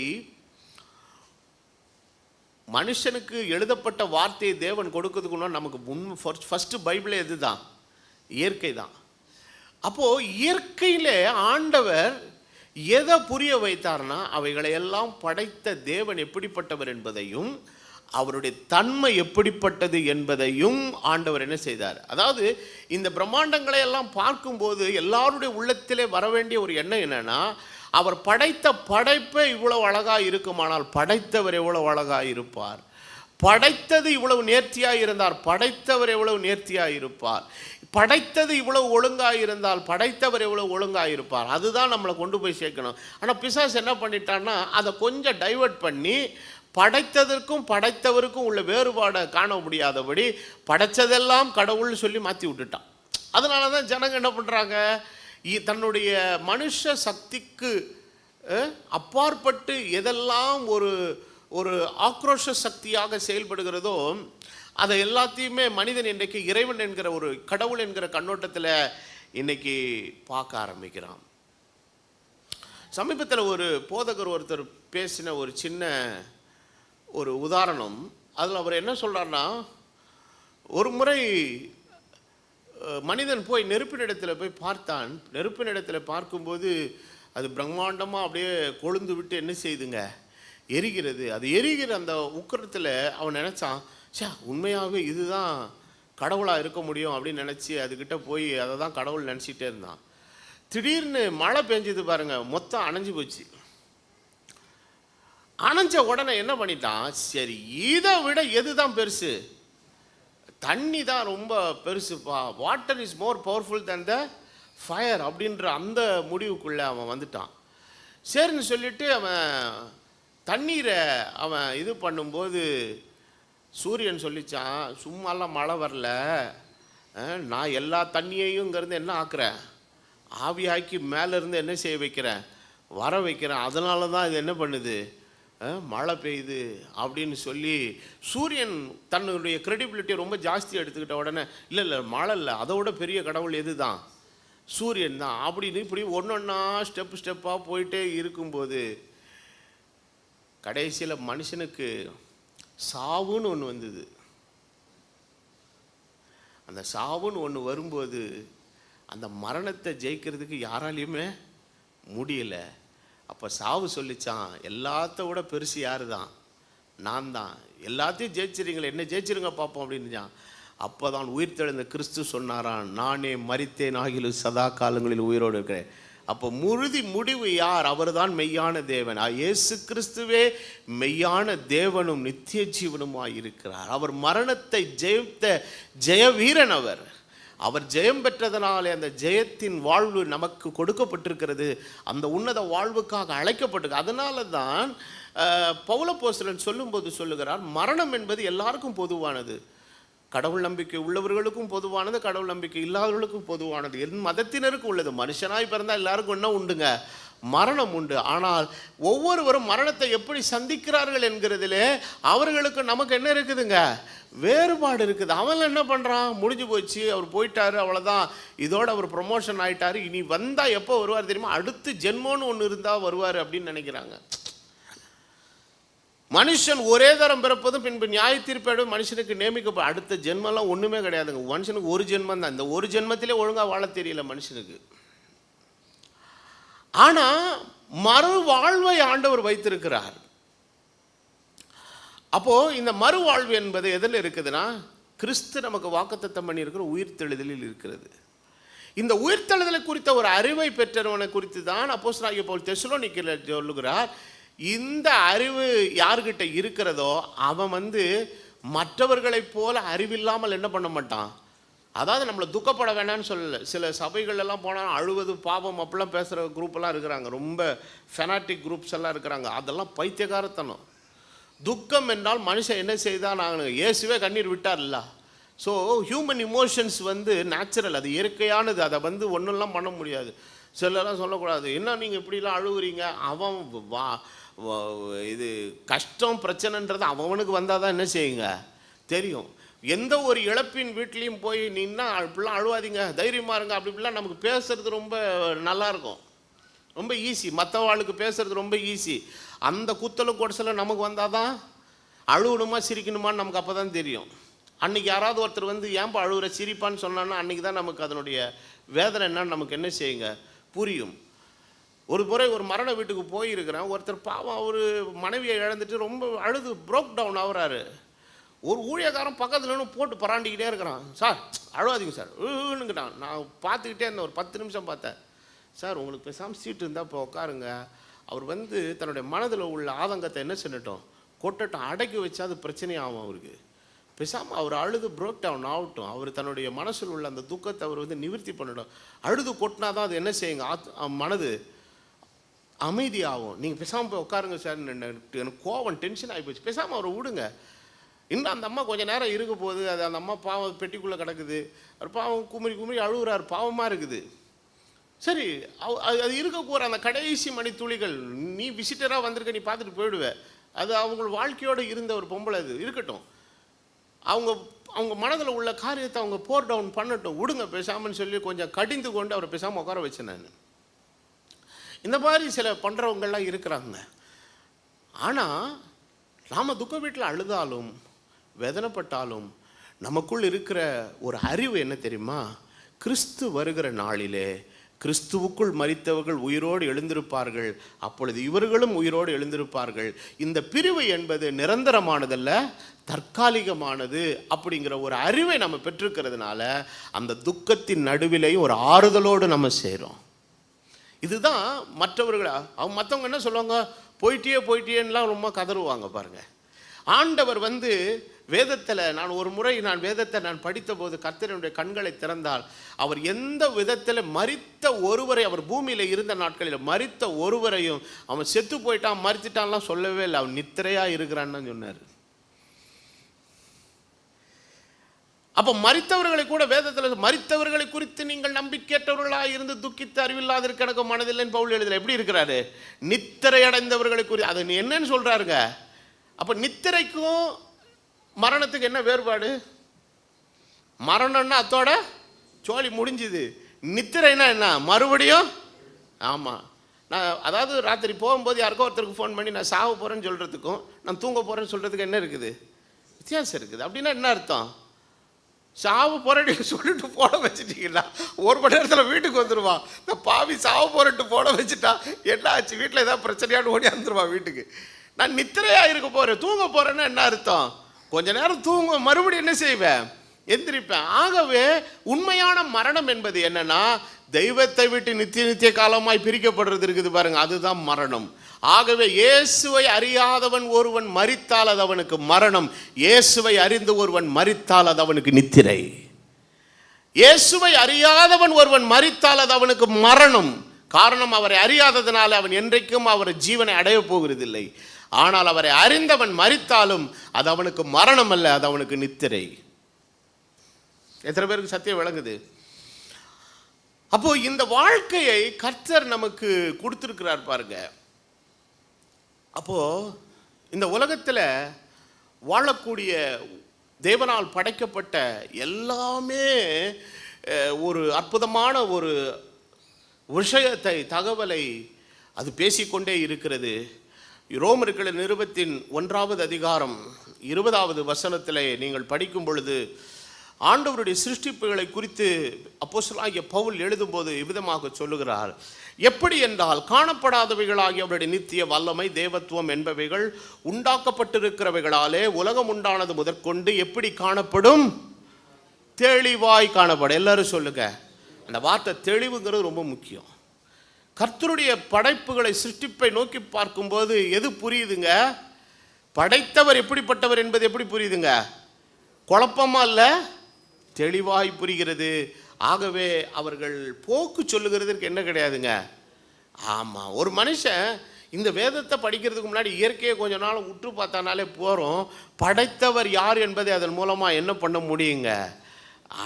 மனுஷனுக்கு எழுதப்பட்ட வார்த்தையை தேவன் கொடுக்கிறதுக்குன்னா நமக்கு ஃபர்ஸ்ட் பைபிளே எது தான், இயற்கை தான். அப்போது இயற்கையில் ஆண்டவர் எதை புரிய வைத்தார்னா, அவைகளை எல்லாம் படைத்த தேவன் எப்படிப்பட்டவர் என்பதையும் அவருடைய தன்மை எப்படிப்பட்டது என்பதையும் ஆண்டவர் என்ன செய்தார். அதாவது இந்த பிரம்மாண்டங்களை எல்லாம் பார்க்கும்போது எல்லாருடைய உள்ளத்திலே வர வேண்டிய ஒரு எண்ணம் என்னன்னா, அவர் படைத்த படைப்பை இவ்வளவு அழகாக இருக்குமானால் படைத்தவர் எவ்வளவு அழகாக இருப்பார், படைத்தது இவ்வளவு நேர்த்தியாக இருந்தார் படைத்தவர் எவ்வளவு நேர்த்தியாக இருப்பார், படைத்தது இவ்வளவு ஒழுங்காக இருந்தால் படைத்தவர் எவ்வளவு ஒழுங்காக இருப்பார். அதுதான் நம்மளை கொண்டு போய் சேர்க்கணும். ஆனால் பிசாசு என்ன பண்ணிட்டான்னா, அதை கொஞ்சம் டைவர்ட் பண்ணி படைத்ததற்கும் படைத்தவருக்கும் உள்ள வேறுபாடை காண முடியாதபடி படைத்ததெல்லாம் கடவுள்னு சொல்லி மாற்றி விட்டுட்டான். அதனால தான் ஜனங்க என்ன பண்ணுறாங்க, தன்னுடைய மனுஷ சக்திக்கு அப்பாற்பட்டு எதெல்லாம் ஒரு ஆக்ரோஷ சக்தியாக செயல்படுகிறதோ அதை எல்லாத்தையுமே மனிதன் இன்றைக்கு இறைவன் என்கிற ஒரு கடவுள் என்கிற கண்ணோட்டத்தில் இன்னைக்கு பார்க்க ஆரம்பிக்கிறான். சமீபத்தில் ஒரு போதகர் ஒருத்தர் பேசின ஒரு சின்ன ஒரு உதாரணம், அதில் அவர் என்ன சொல்கிறார்னா, ஒரு முறை மனிதன் போய் நெருப்பினிடத்தில் போய் பார்த்தான். நெருப்பினிடத்தில் பார்க்கும்போது அது பிரம்மாண்டமாக அப்படியே கொழுந்து விட்டு என்ன செய்யுதுங்க, எரிகிறது. அது எரிகிற அந்த உக்கரத்தில் அவன் நினச்சான், உண்மையாகவே இதுதான் கடவுளாக இருக்க முடியும் அப்படின்னு நினச்சி அதுக்கிட்ட போய் அதை தான் கடவுள் நினச்சிட்டே இருந்தான். திடீர்னு மழை பெஞ்சது பாருங்க, மொத்தம் அணைஞ்சு போச்சு. அணைஞ்ச உடனே என்ன பண்ணிட்டான், சரி இதை விட எது தான் பெருசு, தண்ணி தான் ரொம்ப பெருசுப்பா, water is more powerful than the fire அப்படின்ற அந்த முடிவுக்குள்ளே அவன் வந்துட்டான். சரின்னு சொல்லிட்டு அவன் தண்ணீரை அவன் இது பண்ணும்போது சூரியன் சொல்லிச்சான், சும்மாலாம் மழை வரல, நான் எல்லா தண்ணியையும் இங்கேருந்து என்ன ஆக்குறேன், ஆவியாக்கி மேலேருந்து என்ன செய்ய வைக்கிறேன், வர வைக்கிறேன், அதனால தான் இது என்ன பண்ணுது, மழை பெய்யுது அப்படின்னு சொல்லி சூரியன் தன்னுடைய கிரெடிபிலிட்டியை ரொம்ப ஜாஸ்தி எடுத்துக்கிட்ட உடனே இல்லை மழை இல்லை, அதோட பெரிய கடவுள் எது தான், சூரியன் தான் அப்படின்னு இப்படி ஒன்றொன்னா ஸ்டெப்பாக போயிட்டே இருக்கும்போது கடைசியில் மனுஷனுக்கு சாவுன்னு ஒன்று வந்தது. அந்த சாவுன்னு ஒன்று வரும்போது அந்த மரணத்தை ஜெயிக்கிறதுக்கு யாராலையுமே முடியல. அப்போ சாவு சொல்லிச்சான், எல்லாத்த விட பெருசு யாரு தான், நான் தான், எல்லாத்தையும் ஜெயிச்சிருங்களே, என்ன ஜெயிச்சிருங்க பார்ப்போம் அப்படின்னுச்சான். அப்போ தான் உயிர்த்தெழுந்த கிறிஸ்து சொன்னாரான், நானே மரித்தேன் ஆகிலும் சதா காலங்களில் உயிரோடு இருக்கிறேன். அப்போ முடிவு யார், அவர் தான் மெய்யான தேவன். இயேசு கிறிஸ்துவே மெய்யான தேவனும் நித்திய ஜீவனுமாய் இருக்கிறார். அவர் மரணத்தை ஜெயித்த ஜெய வீரன். அவர் ஜெயம் பெற்றதனாலே அந்த ஜெயத்தின் வாழ்வு நமக்கு கொடுக்கப்பட்டிருக்கிறது. அந்த உன்னத வாழ்வுக்காக அழைக்கப்பட்டிருக்கு. அதனால தான் பவுலப்போஸ்தலன் சொல்லும்போது சொல்லுகிறார், மரணம் என்பது எல்லாருக்கும் பொதுவானது. கடவுள் நம்பிக்கை உள்ளவர்களுக்கும் பொதுவானது, கடவுள் நம்பிக்கை இல்லாதவர்களுக்கும் பொதுவானது, என் மதத்தினருக்கும் உள்ளது. மனுஷனாய் பிறந்தால் எல்லாருக்கும் என்ன உண்டுங்க, மரணம் உண்டு. ஆனால் ஒவ்வொருவரும் மரணத்தை எப்படி சந்திக்கிறார்கள் என்கிறதிலே அவர்களுக்கு நமக்கு என்ன இருக்குதுங்க, வேறுபாடு இருக்குது. அவன் என்ன பண்ணுறான், முடிஞ்சு போச்சு, அவர் போயிட்டாரு, அவ்வளோதான், இதோட அவர் ப்ரொமோஷன் ஆகிட்டாரு, இனி வந்தால் எப்போ வருவார் தெரியுமா, அடுத்து ஜென்மோன்னு ஒன்று இருந்தால் வருவார் அப்படின்னு நினைக்கிறாங்க. மனுஷன் ஒரே தரம் பிறப்பதும் பின்பு நியாய தீர்ப்பேடு மனுஷனுக்கு நியமிக்கப்படும். அடுத்த ஜென்மெல்லாம் ஒன்றுமே கிடையாதுங்க. மனுஷனுக்கு ஒரு ஜென்மம் தான். இந்த ஒரு ஜென்மத்திலே ஒழுங்காக வாழ தெரியல மனுஷனுக்கு. ஆனால் மறு வாழ்வை ஆண்டவர் வைத்திருக்கிறார். அப்போது இந்த மறுவாழ்வு என்பது எதில் இருக்குதுன்னா, கிறிஸ்து நமக்கு வாக்குத்தத்தம் பண்ணி இருக்கிற உயிர்த்தெழுதலில் இருக்கிறது. இந்த உயிர்த்தெழுதலை குறித்த ஒரு அறிவை பெற்றவனை குறித்து தான் அப்போஸ்தலனாகிய பவுல் தெசலோனிக்கேயரில் சொல்லுகிறார். இந்த அறிவு யார்கிட்ட இருக்கிறதோ அவன் மற்றவர்களைப் போல அறிவில்லாமல் என்ன பண்ண மாட்டான். அதாவது நம்மளை துக்கப்பட வேணான்னு சொல்லலை. சில சபைகளெல்லாம் போனால் அழுவது பாவம் அப்படிலாம் பேசுகிற குரூப்பெல்லாம் இருக்கிறாங்க. ரொம்ப ஃபெனாட்டிக் குரூப்ஸ் எல்லாம் இருக்கிறாங்க. அதெல்லாம் பைத்தியகாரத்தனம். துக்கம் என்றால் மனுஷன் என்ன செய்தால், நாங்கள் இயேசுவே கண்ணீர் விட்டார்ல. ஸோ ஹியூமன் இமோஷன்ஸ் நேச்சுரல், அது இயற்கையானது. அதை ஒன்றும்லாம் பண்ண முடியாது. சிலரெல்லாம் சொல்லக்கூடாது, என்ன நீங்கள் இப்படிலாம் அழுகுறீங்க, அவன் இது கஷ்டம் பிரச்சனைன்றது அவனுக்கு வந்தால் தான் என்ன செய்யுங்க தெரியும். எந்த ஒரு இழப்பின் வீட்லேயும் போய் நின்னா இப்படிலாம் அழுவாதீங்க, தைரியமாக இருங்க, அப்படி இப்படிலாம் நமக்கு பேசுறது ரொம்ப நல்லாயிருக்கும், ரொம்ப ஈஸி. மற்றவாளுக்கு பேசுறது ரொம்ப ஈஸி. அந்த குத்தலும் கொடசலும் நமக்கு வந்தால் தான் அழுவணுமா சிரிக்கணுமான்னு நமக்கு அப்போ தான் தெரியும். அன்றைக்கி யாராவது ஒருத்தர் ஏன்பா அழுகுற சிரிப்பான்னு சொன்னான்னா அன்றைக்கி தான் நமக்கு அதனுடைய வேதனை என்னன்னு நமக்கு என்ன செய்யுங்க புரியும். ஒரு முறை ஒரு மரண வீட்டுக்கு போயிருக்கிறேன். ஒருத்தர் பாவம், அவர் மனைவியை இழந்துட்டு ரொம்ப அழுது ப்ரோக் டவுன் ஆகுறாரு. ஒரு ஊழியக்காரன் பக்கத்துலன்னு போட்டு பராண்டிக்கிட்டே இருக்கிறான். சார் அழுவாதீங்க சார் ன்னுக்கிட்டான். நான் பார்த்துக்கிட்டே இருந்தேன். ஒரு 10 நிமிஷம் பார்த்தேன். சார் உங்களுக்கு பேசாமல் சீட்டு இருந்தால் இப்போ உட்காருங்க. அவர் தன்னுடைய மனதில் உள்ள ஆதங்கத்தை என்ன செய்யட்டும், கொட்டட்டும், அடக்கி வச்சா அது பிரச்சனையாகும் அவருக்கு. பேசாமல் அவர் அழுது ப்ரோக் டவுன் ஆகட்டும். அவர் தன்னுடைய மனசில் உள்ள அந்த துக்கத்தை அவர் நிவர்த்தி பண்ணிடும். அழுது கொட்டினா தான் அது என்ன செய்யுங்க, மனது அமைதியாகும். நீங்கள் பேசாமல் போய் உட்காருங்க சார். எனக்கு கோவம் டென்ஷன் ஆகி போச்சு. பேசாமல் அவரை விடுங்க. இன்னும் அந்த அம்மா கொஞ்சம் நேரம் இருக்க போகுது. அது அந்த அம்மா பாவம் பெட்டிக்குள்ளே கிடக்குது. அவர் பாவம் குமரி அழுகுறாரு, பாவமாக இருக்குது. சரி, அது இருக்கக்கூட அந்த கடைசி மணி துளிகள், நீ விசிட்டராக வந்திருக்க, நீ பார்த்துட்டு போயிடுவேன். அது அவங்க வாழ்க்கையோடு இருந்த ஒரு பொம்பளை, அது இருக்கட்டும். அவங்க மனதில் உள்ள காரியத்தை அவங்க போர் டவுன் பண்ணட்டும், விடுங்க பேசாமன்னு சொல்லி கொஞ்சம் கடிந்து கொண்டு அவரை பேசாமல் உட்கார வச்சேன் நான். இந்த மாதிரி சில பண்ணுறவங்கள்லாம் இருக்கிறாங்க. ஆனால் நாம் துக்க வீட்டில் அழுதாலும் வேதனைப்பட்டாலும் நமக்குள் இருக்கிற ஒரு அறிவு என்ன தெரியுமா, கிறிஸ்து வருகிற நாளிலே கிறிஸ்துவுக்குள் மரித்தவர்கள் உயிரோடு எழுந்திருப்பார்கள், அப்பொழுது இவர்களும் உயிரோடு எழுந்திருப்பார்கள். இந்த பிரிவு என்பது நிரந்தரமானதல்ல, தற்காலிகமானது அப்படிங்கிற ஒரு அறிவை நம்ம பெற்றிருக்கிறதுனால அந்த துக்கத்தின் நடுவிலேயும் ஒரு ஆறுதலோடு நம்ம செய்கிறோம். இதுதான் மற்றவங்களா மற்றவங்க என்ன சொல்லுவாங்க, போயிட்டேன்னுலாம் ரொம்ப கதறுவாங்க பாருங்கள். ஆண்டவர் வேதத்தில் நான் வேதத்தை படித்த போது கர்த்தருடைய கண்களை திறந்தால் அவர் எந்த விதத்தில் மரித்த ஒருவரை, அவர் பூமியில் இருந்த நாட்களில் மரித்த ஒருவரையும் அவன் செத்து போயிட்டான் மரிச்சிட்டான்லாம் சொல்லவே இல்லை. அவன் நித்திரையா இருக்கிறான்னு சொன்னார். அப்போ மரித்தவர்களை கூட வேதத்தில் மரித்தவர்களை குறித்து நீங்கள் நம்பிக்கையற்றவர்களாக இருந்து துக்கித்து அறிவில்லாத இருக்க மனதில்லைன்னு பவுல் எழுதல. எப்படி இருக்கிறாரு? நித்திரை அடைந்தவர்களை குறித்து. அது என்னன்னு சொல்றாருங்க? அப்போ நித்திரைக்கும் மரணத்துக்கு என்ன வேறுபாடு? மரணம்னா அதோட சோழி முடிஞ்சுது. நித்திரைனா என்ன? மறுபடியும். ஆமாம், நான் அதாவது ராத்திரி போகும்போது யாருக்கோ ஒருத்தருக்கு ஃபோன் பண்ணி நான் சாக போகிறேன்னு சொல்கிறதுக்கும் நான் தூங்க போகிறேன்னு சொல்கிறதுக்கு என்ன இருக்குது? வித்தியாசம் இருக்குது. அப்படின்னா என்ன அர்த்தம்? சாவு போகிறேன்னு சொல்லிட்டு போட வச்சுட்டீங்களா, ஒரு மணி நேரத்தில் வீட்டுக்கு வந்துடுவான். இந்த பாவி சாவு போகிறேன்ட்டு போட வச்சுட்டா என்ன ஆச்சு? வீட்டில் ஏதாவது பிரச்சனையான்னு ஓடி வந்துடுவான் வீட்டுக்கு. நான் நித்திரையாக இருக்க போகிறேன், தூங்க போகிறேன்னா என்ன அர்த்தம்? கொஞ்ச நேரம் தூங்க, மறுபடியும் என்ன செய்வேன்? எந்திரிப்பேன். ஆகவே உண்மையான மரணம் என்பது என்னன்னா, தெய்வத்தை விட்டு நித்திய காலமாய் பிரிக்கப்படுறது இருக்குது பாருங்க, அதுதான் மரணம். ஆகவே இயேசுவை அறியாதவன் ஒருவன் மரித்தால் அது அவனுக்கு மரணம். இயேசுவை அறிந்து ஒருவன் மரித்தால் அது அவனுக்கு நித்திரை. இயேசுவை அறியாதவன் ஒருவன் மரித்தால் அது அவனுக்கு மரணம். காரணம், அவரை அறியாததுனால அவன் என்றைக்கும் அவர் ஜீவனை அடைய போகிறதில்லை. ஆனால் அவரை அறிந்தவன் மரித்தாலும் அது அவனுக்கு மரணம் அல்ல, அது அவனுக்கு நித்திரை. எத்தனை பேருக்கு சத்தியம் விளங்குது? அப்போ இந்த வாழ்க்கையை கர்த்தர் நமக்கு கொடுத்திருக்கிறார் பாருங்க. அப்போ இந்த உலகத்தில் வாழக்கூடிய தேவனால் படைக்கப்பட்ட எல்லாமே ஒரு அற்புதமான ஒரு விஷயத்தை, தகவலை அது பேசிக்கொண்டே இருக்கிறது. ரோமர்கள் நிருபத்தின் 1வது அதிகாரம் 20வது வசனத்தில் நீங்கள் படிக்கும் பொழுது ஆண்டவருடைய சிருஷ்டிப்புகளை குறித்து அப்போஸ்தலனாகிய பவுல் எழுதும்போது இவ்விதமாக சொல்லுகிறார். எப்படி என்றால், காணப்படாதவைகளாகிய அவருடைய நித்திய வல்லமை, தேவத்துவம் என்பவைகள் உண்டாக்கப்பட்டிருக்கிறவைகளாலே உலகம் உண்டானது முதற்கொண்டு எப்படி காணப்படும்? தெளிவாய் காணப்படும். எல்லாரும் சொல்லுங்க. அந்த வார்த்தை தெளிவுங்கிறது ரொம்ப முக்கியம். கர்த்தருடைய படைப்புகளை, சிருஷ்டிப்பை நோக்கி பார்க்கும்போது எது புரியுதுங்க? படைத்தவர் எப்படிப்பட்டவர் என்பது எப்படி புரியுதுங்க? குழப்பமா இல்லை, தெளிவாய் புரிகிறது. ஆகவே அவர்கள் போக்கு சொல்லுகிறதுக்கு என்ன கிடையாதுங்க. ஆமாம், ஒரு மனுஷன் இந்த வேதத்தை படிக்கிறதுக்கு முன்னாடி இயற்கையை கொஞ்ச நாள் உற்று பார்த்தானாலே போகிறோம். படைத்தவர் யார் என்பதை அதன் மூலமாக என்ன பண்ண முடியுங்க?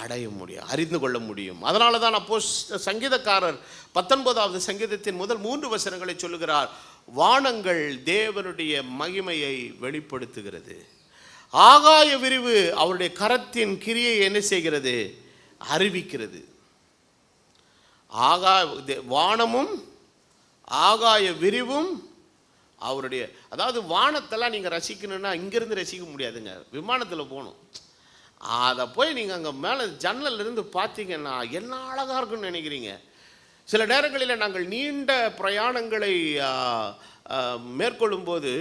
அடைய முடியும், அறிந்து கொள்ள முடியும். அதனால தான் அப்போ சங்கீதக்காரர் 19வது சங்கீதத்தின் முதல் 3 வசனங்களை சொல்லுகிறார். வானங்கள் தேவனுடைய மகிமையை வெளிப்படுத்துகிறது, ஆகாய விரிவு அவருடைய கரத்தின் கிரியை என்ன செய்கிறது? அறிவிக்கிறது. வானமும் ஆகாய விரிவும் அவருடைய, அதாவது வானத்தெல்லாம் நீங்கள் ரசிக்கணும்னா இங்கேருந்து ரசிக்க முடியாதுங்க, விமானத்தில் போகணும். அதை போய் நீங்கள் அங்கே மேலே ஜன்னலிருந்து பார்த்தீங்கன்னா என்ன அழகாக இருக்குன்னு நினைக்கிறீங்க. சில நேரங்களில் நாங்கள் நீண்ட பிரயாணங்களை மேற்கொள்ளும்போது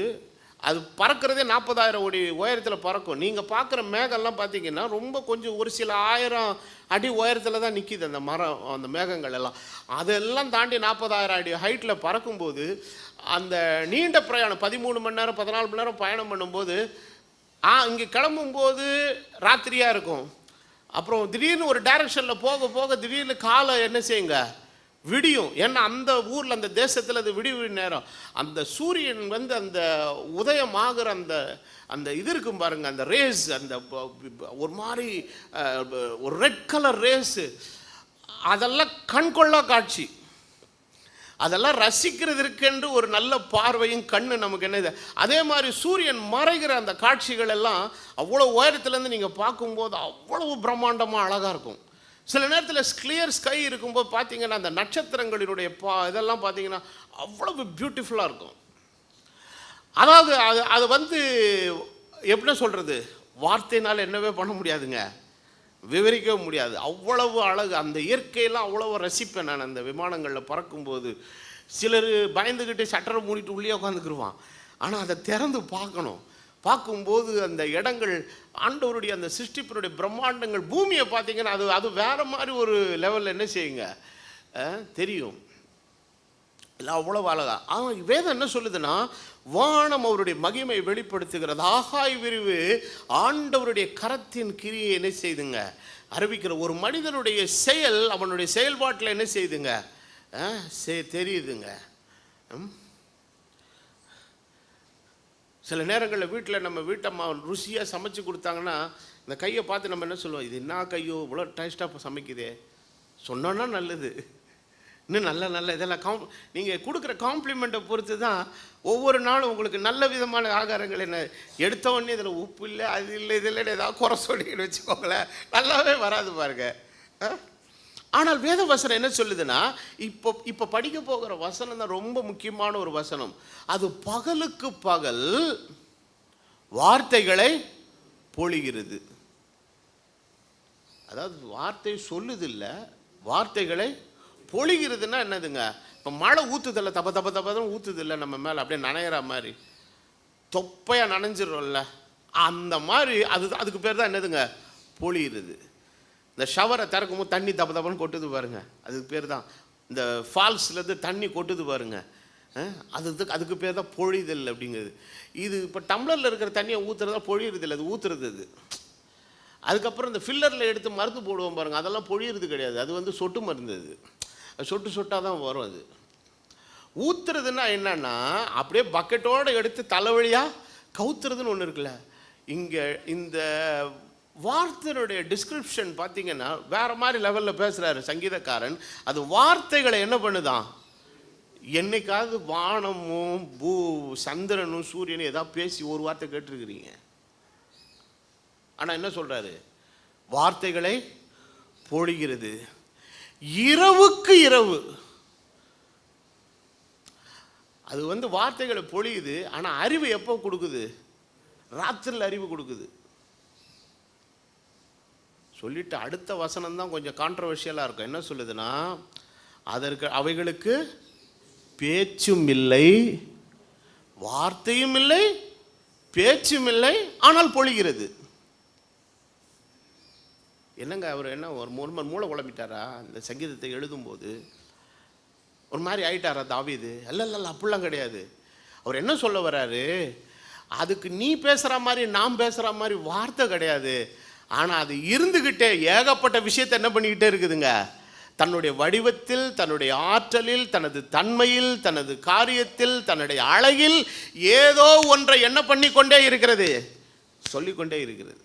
அது பறக்கிறதே 40,000 அடி உயரத்தில் பறக்கும். நீங்கள் பார்க்குற மேகம்லாம் பார்த்தீங்கன்னா ரொம்ப கொஞ்சம் ஒரு சில 1000 அடி உயரத்தில் தான் நிற்கிது அந்த மரம், அந்த மேகங்கள் எல்லாம். அதெல்லாம் தாண்டி 40,000 அடி ஹைட்டில் பறக்கும்போது அந்த நீண்ட பிரயாணம் 13 மணி நேரம் 14 மணி நேரம் பயணம் பண்ணும்போது இங்கே கிளம்பும்போது ராத்திரியாக இருக்கும். அப்புறம் திடீர்னு ஒரு டைரக்ஷனில் போக போக திடீர்னு காலை என்ன செய்யுங்க? விடியும். ஏன்னா அந்த ஊரில், அந்த தேசத்தில் அது விடிவு நேரம். அந்த சூரியன் அந்த உதயமாகிற அந்த இது இருக்கும் பாருங்கள், அந்த ரேஸ், அந்த ஒரு மாதிரி ஒரு ரெட் கலர் ரேஸு, அதெல்லாம் கண்கொள்ளா காட்சி. அதெல்லாம் ரசிக்கிறதுக்கென்று ஒரு நல்ல பார்வையும் கண்ணு நமக்கு என்ன. அதே மாதிரி சூரியன் மறைகிற அந்த காட்சிகள் எல்லாம் அவ்வளோ உயரத்துலேருந்து நீங்கள் பார்க்கும்போது அவ்வளவு பிரம்மாண்டமாக அழகாக இருக்கும். சில நேரத்தில் கிளியர் ஸ்கை இருக்கும்போது பார்த்தீங்கன்னா அந்த நட்சத்திரங்களினுடைய இதெல்லாம் பார்த்தீங்கன்னா அவ்வளவு பியூட்டிஃபுல்லாக இருக்கும். அதாவது அது எப்படி சொல்கிறது, வார்த்தையினால் என்னவே பண்ண முடியாதுங்க, விவரிக்கவே முடியாது. அவ்வளவு அழகு. அந்த இயற்கையெல்லாம் அவ்வளவு ரசிப்பேன் நான் அந்த விமானங்களில் பறக்கும்போது. சிலர் பயந்துக்கிட்டு சட்டரை மூடிட்டு உள்ளே உட்காந்துக்குருவான். ஆனால் அதை திறந்து பார்க்கணும். பார்க்கும்போது அந்த இடங்கள், ஆண்டவருடைய அந்த சிருஷ்டிப்பினுடைய பிரம்மாண்டங்கள், பூமியை பார்த்தீங்கன்னா அது வேறு மாதிரி ஒரு லெவலில் என்ன செய்யுங்க தெரியும். இல்லை அவ்வளோ அழகா. அவன் வேதம் என்ன சொல்லுதுன்னா, வானம் அவருடைய மகிமை வெளிப்படுத்துகிறது, ஆகாய் விரிவு ஆண்டவருடைய கரத்தின் கிரியை என்ன செய்துங்க அறிவிக்கிற. ஒரு மனிதனுடைய செயல் அவனுடைய செயல்பாட்டில் என்ன செய்துங்க தெரியுதுங்க. சில நேரங்களில் வீட்டில் நம்ம வீட்டம்மா ருசியாக சமைச்சு கொடுத்தாங்கன்னா இந்த கையை பார்த்து நம்ம என்ன சொல்லுவோம், இது என்ன கையோ இவ்வளோ டேஸ்ட்டாக சமைக்குதே, சொன்னோன்னா நல்லது, இன்னும் நல்ல இதெல்லாம் நீங்கள் கொடுக்குற காம்ப்ளிமெண்ட்டை பொறுத்து தான் ஒவ்வொரு நாளும் உங்களுக்கு நல்ல விதமான ஆகாரங்கள். என்ன எடுத்த உடனே இதில் உப்பு இல்லை, அது இல்லை, இது இல்லைன்னு ஏதாவது குறை சொல்லின்னு வச்சுக்கோங்களேன், நல்லாவே வராது பாருங்க. ஆனால் வேத வசனம் என்ன சொல்லுதுன்னா, இப்போ படிக்க போகிற வசனம் தான் ரொம்ப முக்கியமான ஒரு வசனம். அது பகலுக்கு பகல் வார்த்தைகளை பொழிகிறது. அதாவது வார்த்தை சொல்லுது இல்லை, வார்த்தைகளை பொழிகிறதுனா என்னதுங்க, இப்போ மழை ஊற்றுதில்ல, தப்ப தப்ப தப்பதான் ஊற்றுது இல்லை நம்ம மேலே, அப்படியே நனையிற மாதிரி தொப்பையாக நனைஞ்சிடும்ல, அந்த மாதிரி அதுக்கு பேர் தான் என்னதுங்க பொழிகிறது. இந்த ஷவரை திறக்கும் போது தண்ணி தப்ப தப்பன்னு கொட்டுது பாருங்க, அதுக்கு பேர் தான். இந்த ஃபால்ஸ்லேருந்து தண்ணி கொட்டுது பாருங்க, அதுக்கு பேர் தான் பொழிதல் அப்படிங்கிறது. இது இப்போ டம்ளரில் இருக்கிற தண்ணியை ஊற்றுறதா பொழியறது இல்லை, அது ஊற்றுறது. அது அதுக்கப்புறம் இந்த ஃபில்லரில் எடுத்து மருந்து போடுவோம் பாருங்கள், அதெல்லாம் பொழியறது கிடையாது, அது சொட்டு மருந்து. அது சொட்டு சொட்டாக தான் வரும். அது ஊற்றுறதுன்னா என்னன்னா, அப்படியே பக்கெட்டோடு எடுத்து தலைவழியாக கவுத்துறதுன்னு ஒன்று இருக்குல்ல. இங்கே இந்த வார்த்தையுடைய டிஸ்கிரிப்ஷன் பார்த்தீங்கன்னா வேறு மாதிரி லெவலில் பேசுகிறாரு சங்கீதக்காரன். அது வார்த்தைகளை என்ன பண்ணுதான், என்னைக்காவது வானமும் சந்திரனும் சூரியனும் ஏதாவது பேசி ஒரு வார்த்தை கேட்டிருக்கிறீங்க? ஆனால் என்ன சொல்கிறாரு, வார்த்தைகளை பொழிகிறது இரவுக்கு இரவு. அது வார்த்தைகளை பொழியுது, ஆனால் அறிவு எப்போ கொடுக்குது, ராத்திரியில் அறிவு கொடுக்குது. சொல்லிட்டு அடுத்த வசனம் தான் கொஞ்சம் கான்ட்ரவர்ஷியலாக இருக்கும். என்ன சொல்லுதுன்னா, அவைகளுக்கு பேச்சும் இல்லை, வார்த்தையும் இல்லை, பேச்சும் இல்லை, ஆனால் பொழிகிறது. என்னங்க அவர் என்ன ஒரு மூளை குழம்பிட்டாரா? இந்த சங்கீதத்தை எழுதும்போது ஒரு மாதிரி ஆயிட்டாரா தாவீது? இல்ல அப்படிலாம் கிடையாது. அவர் என்ன சொல்ல வர்றாரு, அதுக்கு நீ பேசுகிற மாதிரி நான் பேசுகிற மாதிரி வார்த்தை கிடையாது, ஆனால் அது இருந்துக்கிட்டே ஏகப்பட்ட விஷயத்தை என்ன பண்ணிக்கிட்டே இருக்குதுங்க, தன்னுடைய வடிவத்தில், தன்னுடைய ஆற்றலில், தனது தன்மையில், தனது காரியத்தில், தன்னுடைய அழகில் ஏதோ ஒன்றை என்ன பண்ணி கொண்டே இருக்கிறது, சொல்லிக்கொண்டே இருக்கிறது.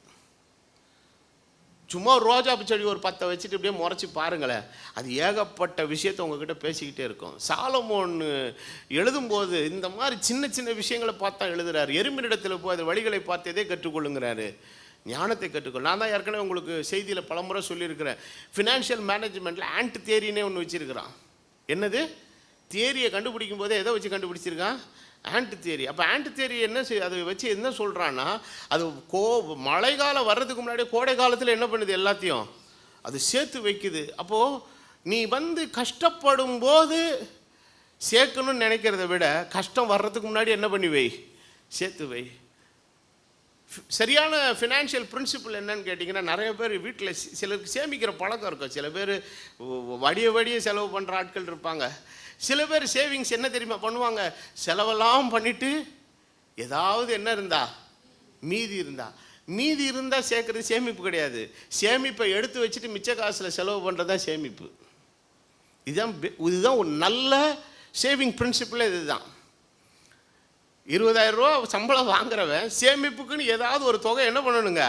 சும்மா ரோஜா செடி ஒரு 10 வச்சுட்டு இப்படியே முறைச்சி பாருங்களேன், அது ஏகப்பட்ட விஷயத்தை உங்ககிட்ட பேசிக்கிட்டே இருக்கும். சாலமோன் எழுதும்போது இந்த மாதிரி சின்ன சின்ன விஷயங்களை பார்த்தா எழுதுறாரு. எறும்பினிடத்தில் போய் அது வழிகளை பார்த்ததே கற்றுக்கொள்ளுங்கிறாரு, ஞானத்தை கற்றுக்கொள். நான் தான் ஏற்கனவே உங்களுக்கு செய்தியில் பலமுறை சொல்லியிருக்கிறேன். ஃபினான்ஷியல் மேனேஜ்மெண்ட்டில் ஆண்ட் தியரினே ஒன்று வச்சுருக்கிறான். என்னது, தியரியை கண்டுபிடிக்கும் போதே எதை வச்சு கண்டுபிடிச்சிருக்கான், ஆண்ட் தியரி. அப்போ ஆண்ட் தியரி என்ன அதை வச்சு என்ன சொல்கிறான்னா, அது மழை காலம் வர்றதுக்கு முன்னாடி கோடை காலத்தில் என்ன பண்ணுது, எல்லாத்தையும் அது சேர்த்து வைக்குது. அப்போது நீ கஷ்டப்படும் போது சேர்க்கணும்னு நினைக்கிறத விட கஷ்டம் வர்றதுக்கு முன்னாடி என்ன பண்ணி வை, சேர்த்து வை. சரியான ஃபினான்ஷியல் பிரின்சிபிள் என்னன்னு கேட்டிங்கன்னா, நிறைய பேர் வீட்டில் சிலருக்கு சேமிக்கிற பழக்கம் இருக்கும். சில பேர் வடிய செலவு பண்ணுற ஆட்கள் இருப்பாங்க. சில பேர் சேவிங்ஸ் என்ன தெரியுமா பண்ணுவாங்க, செலவெல்லாம் பண்ணிவிட்டு ஏதாவது என்ன இருந்தா மீதி இருந்தால் சேர்க்குறது சேமிப்பு கிடையாது. சேமிப்பை எடுத்து வச்சுட்டு மிச்ச காசில் செலவு பண்ணுறது தான் சேமிப்பு. இதுதான் ஒரு நல்ல சேவிங் பிரின்சிபிளே. இதுதான் 20,000 ரூபா சம்பளம் வாங்குறவன் சேமிப்புக்குன்னு ஏதாவது ஒரு தொகை என்ன பண்ணணுங்க,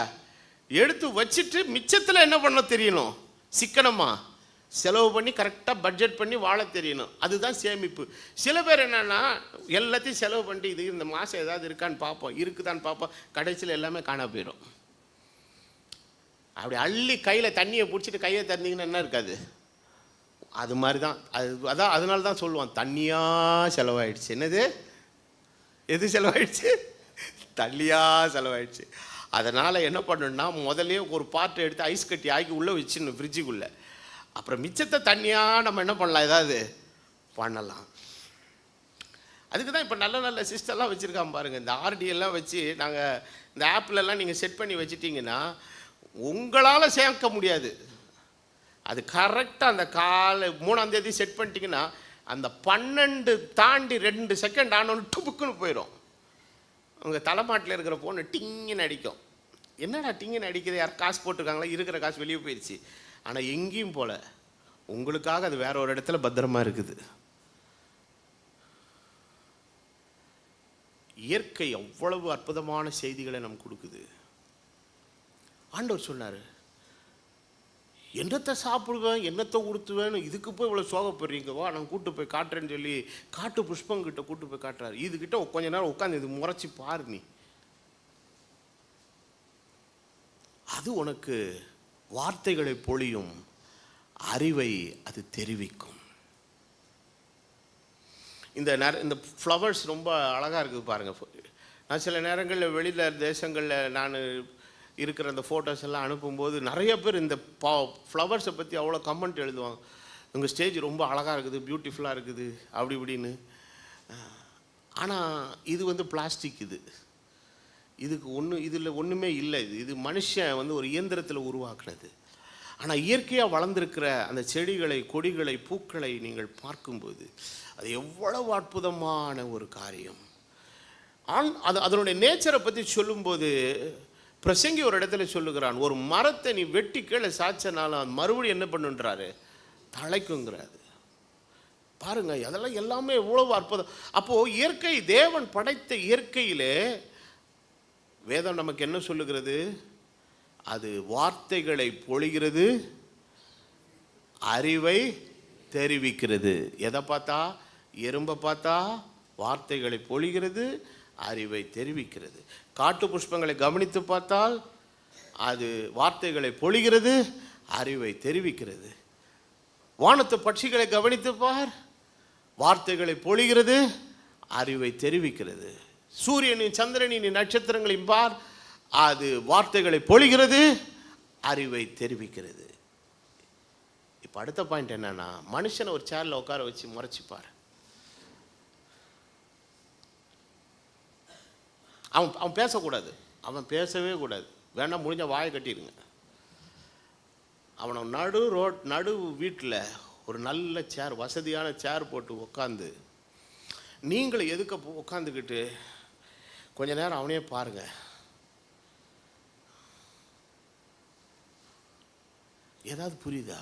எடுத்து வச்சுட்டு மிச்சத்தில் என்ன பண்ண தெரியணும், சிக்கனமாக செலவு பண்ணி கரெக்டாக பட்ஜெட் பண்ணி வாழ தெரியணும். அதுதான் சேமிப்பு. சில பேர் என்னென்னா எல்லாத்தையும் செலவு பண்ணிட்டு இது இந்த மாதம் ஏதாவது இருக்கான்னு பார்ப்போம், இருக்குதான்னு பார்ப்போம், கடைசியில் எல்லாமே காண போயிடும். அப்படி அள்ளி கையில் தண்ணியை பிடிச்சிட்டு கையை தந்தீங்கன்னா என்ன இருக்காது, அது மாதிரி தான். அதான் அதனால தான் சொல்லுவான், தண்ணியாக செலவாயிடுச்சு. என்னது, எது செலவாயிடுச்சு, தண்ணியாக செலவாயிடுச்சு. அதனால் என்ன பண்ணணுன்னா, முதலே ஒரு பாட்டை எடுத்து ஐஸ் கட்டி ஆக்கி உள்ளே வச்சிடணும் ஃப்ரிட்ஜுக்குள்ளே. அப்புறம் மிச்சத்தை தண்ணியாக நம்ம என்ன பண்ணலாம், ஏதாவது பண்ணலாம். அதுக்கு தான் இப்போ நல்ல சிஸ்டம்லாம் வச்சுருக்காம பாருங்கள். இந்த ஆர்டிஎல்லாம் வச்சு நாங்கள் இந்த ஆப்லெல்லாம் நீங்கள் செட் பண்ணி வச்சுட்டிங்கன்னா உங்களால் சேர்க்க முடியாது. அது கரெக்டாக அந்த 3ஆம் தேதி செட் பண்ணிட்டீங்கன்னா அந்த 12 தாண்டி 2 செகண்ட் ஆனோன்னு டுபுக்குன்னு போயிடும். உங்கள் தலைமாட்டில் இருக்கிற ஃபோனு டிங்குன்னு அடிக்கும். என்னடா டிங்குன்னு அடிக்குது, யார் காசு போட்டிருக்காங்களா, இருக்கிற காசு வெளியே போயிடுச்சு. ஆனால் எங்கேயும் போல, உங்களுக்காக அது வேற ஒரு இடத்துல பத்திரமா இருக்குது. இயற்கை அவ்வளவு அற்புதமான செய்திகளை நமக்கு கொடுக்குது. ஆண்டவர் சொன்னார், என்னத்தை சாப்பிடுவேன், என்னத்தை உடுத்துவேன்னு இதுக்கு போய் இவ்வளோ சோகப்படுறீங்க, வா நான் கூட்டு போய் காட்டுறேன்னு சொல்லி காட்டு புஷ்பங்கிட்ட கூட்டு போய் காட்டுறாரு. இதுகிட்ட கொஞ்ச நேரம் உட்காந்து இது முறைச்சி பாரு, நீ அது உனக்கு வார்த்தைகளை பொழியும், அறிவை அது தெரிவிக்கும். இந்த ஃப்ளவர்ஸ் ரொம்ப அழகாக இருக்குது பாருங்கள். நான் சில நேரங்களில் வெளியில் தேசங்களில் நான் இருக்கிற அந்த ஃபோட்டோஸ் எல்லாம் அனுப்பும்போது நிறைய பேர் இந்த ஃப்ளவர்ஸை பற்றி அவ்வளோ கமெண்ட் எழுதுவாங்க. உங்கள் ஸ்டேஜ் ரொம்ப அழகாக இருக்குது, பியூட்டிஃபுல்லாக இருக்குது, அப்படி இப்படின்னு. ஆனால் இது பிளாஸ்டிக், இதுக்கு இதில் ஒன்றுமே இல்லை. இது மனுஷன் ஒரு இயந்திரத்தில் உருவாக்குனது. ஆனால் இயற்கையாக வளர்ந்துருக்கிற அந்த செடிகளை, கொடிகளை, பூக்களை நீங்கள் பார்க்கும்போது அது எவ்வளவு அற்புதமான ஒரு காரியம். அதனுடைய நேச்சரை பற்றி சொல்லும்போது பிரசங்கி ஒரு இடத்துல சொல்லுகிறான், ஒரு மரத்தை நீ வெட்டி கீழே சாய்ச்சனாலும் அது மறுபடியும் என்ன பண்ணுன்றாரு, தழைக்குங்கிறாரு. பாருங்க, அதெல்லாம் எல்லாமே எவ்வளவு அற்புதம். அப்போது இயற்கை, தேவன் படைத்த இயற்கையிலே வேதம் நமக்கு என்ன சொல்லுகிறது, அது வார்த்தைகளை பொழிகிறது, அறிவை தெரிவிக்கிறது. எதை பார்த்தா, எறும்பை பார்த்தா வார்த்தைகளை பொழிகிறது, அறிவை தெரிவிக்கிறது. காட்டு புஷ்பங்களை கவனித்து பார்த்தால் அது வார்த்தைகளை பொழிகிறது, அறிவை தெரிவிக்கிறது. வானத்து பட்சிகளை கவனித்து பார், வார்த்தைகளை பொழிகிறது, அறிவை தெரிவிக்கிறது. சூரியனின் சந்திரனின் நட்சத்திரங்களையும் பார், அது வார்த்தைகளை பொழிகிறது, அறிவை தெரிவிக்கிறது. இப்போ அடுத்த பாயிண்ட் என்னன்னா, மனுஷனை ஒரு சேர்ல உட்கார வச்சு முறைச்சிப்பார். அவன் பேசக்கூடாது, அவன் பேசவே கூடாது. வேணா முடிஞ்ச வாயை கட்டிடுங்க. அவனை நடு வீட்டில் ஒரு நல்ல சேர், வசதியான சேர் போட்டு உட்காந்து, நீங்களும் எதுக்க உட்காந்துக்கிட்டு கொஞ்ச நேரம் அவனே பாருங்க. ஏதாவது புரியுதா?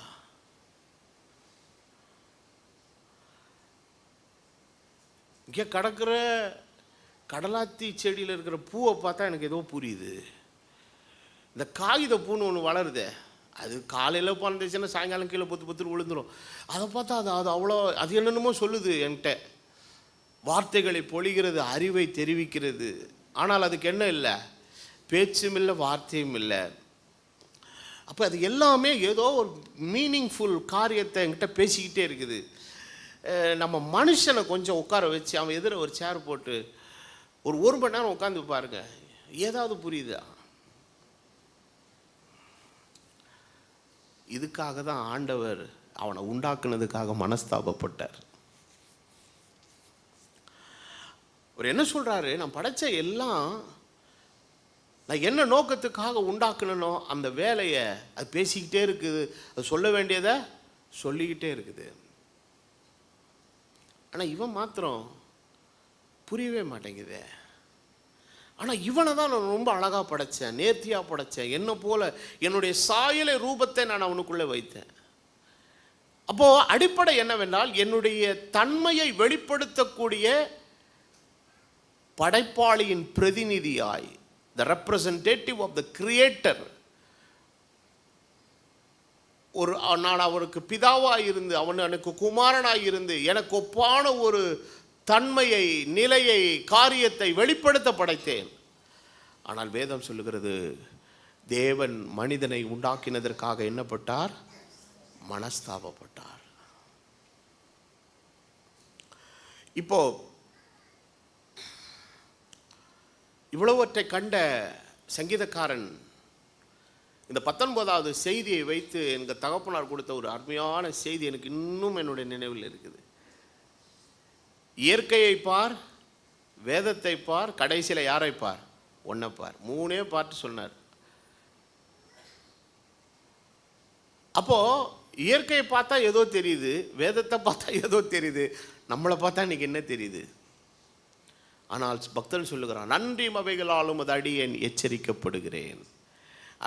இங்கே கிடக்கிற கடலாத்தி செடியில் இருக்கிற பூவை பார்த்தா எனக்கு ஏதோ புரியுது. இந்த காகித பூன்னு ஒன்று வளருதே, அது காலையில் பிறந்துச்சுன்னா சாயங்காலம் கீழே பொத்து விழுந்துடும். அதை பார்த்தா அது அவ்வளோ, அது என்னென்னமோ சொல்லுது என்கிட்ட. வார்த்தைகளை பொழிகிறது, அறிவை தெரிவிக்கிறது. ஆனால் அதுக்கு என்ன இல்லை, பேச்சும் இல்லை, வார்த்தையும் இல்லை. அப்போ அது எல்லாமே ஏதோ ஒரு மீனிங்ஃபுல் காரியத்தை என்கிட்ட பேசிக்கிட்டே இருக்குது. நம்ம மனுஷனை கொஞ்சம் உட்கார வச்சு அவன் எதிர ஒரு சேர் போட்டு ஒரு மணி நேரம் உட்காந்து பாருங்க, ஏதாவது புரியுதா? இதுக்காக தான் ஆண்டவர் அவனை உண்டாக்குனதுக்காக மனஸ்தாபப்பட்டார். அவர் என்ன சொல்றாரு, நான் படைச்ச எல்லாம் நான் என்ன நோக்கத்துக்காக உண்டாக்கணும் அந்த வேலையை அது பேசிக்கிட்டே இருக்குது, அது சொல்ல வேண்டியதை சொல்லிக்கிட்டே இருக்குது. ஆனால் இவன் மாத்திரம் புரியவே மாட்டேங்குது. ஆனால் இவனை தான் நான் ரொம்ப அழகாக படைத்தேன், நேர்த்தியாக படைத்தேன், என்ன போல என்னுடைய சாயலை ரூபத்தை நான் அவனுக்குள்ளே வைத்தேன். அப்போது அடிப்படை என்னவென்றால், என்னுடைய தன்மையை வெளிப்படுத்தக்கூடிய படைப்பாளியின் பிரதிநிதியாய், the representative of the creator, நான் அவருக்கு பிதாவாக இருந்து, எனக்கு குமாரனாக இருந்து, எனக்கு ஒப்பான ஒரு தன்மையை, நிலையை, காரியத்தை வெளிப்படுத்த படைத்தேன். ஆனால் வேதம் சொல்லுகிறது, தேவன் மனிதனை உண்டாக்கினதற்காக என்னப்பட்டார், மனஸ்தாபப்பட்டார். இப்போ இவ்வளவற்றை கண்ட சங்கீதக்காரன் இந்த 19வது செய்தியை வைத்து எங்கள் தகப்பனார் கொடுத்த ஒரு அருமையான செய்தி எனக்கு இன்னும் என்னுடைய நினைவில் இருக்குது. இயற்கையை பார், வேதத்தை பார், கடைசியில் யாரை பார், ஒன்றை பார். 3 பார்த்து சொன்னார். அப்போ இயற்கையை பார்த்தா ஏதோ தெரியுது, வேதத்தை பார்த்தா ஏதோ தெரியுது, நம்மளை பார்த்தா இன்னைக்கு என்ன தெரியுது? ஆனால் பக்தன் சொல்லுகிறான், நன்றியும் அவைகளாலும் அது அடியேன் எச்சரிக்கப்படுகிறேன்.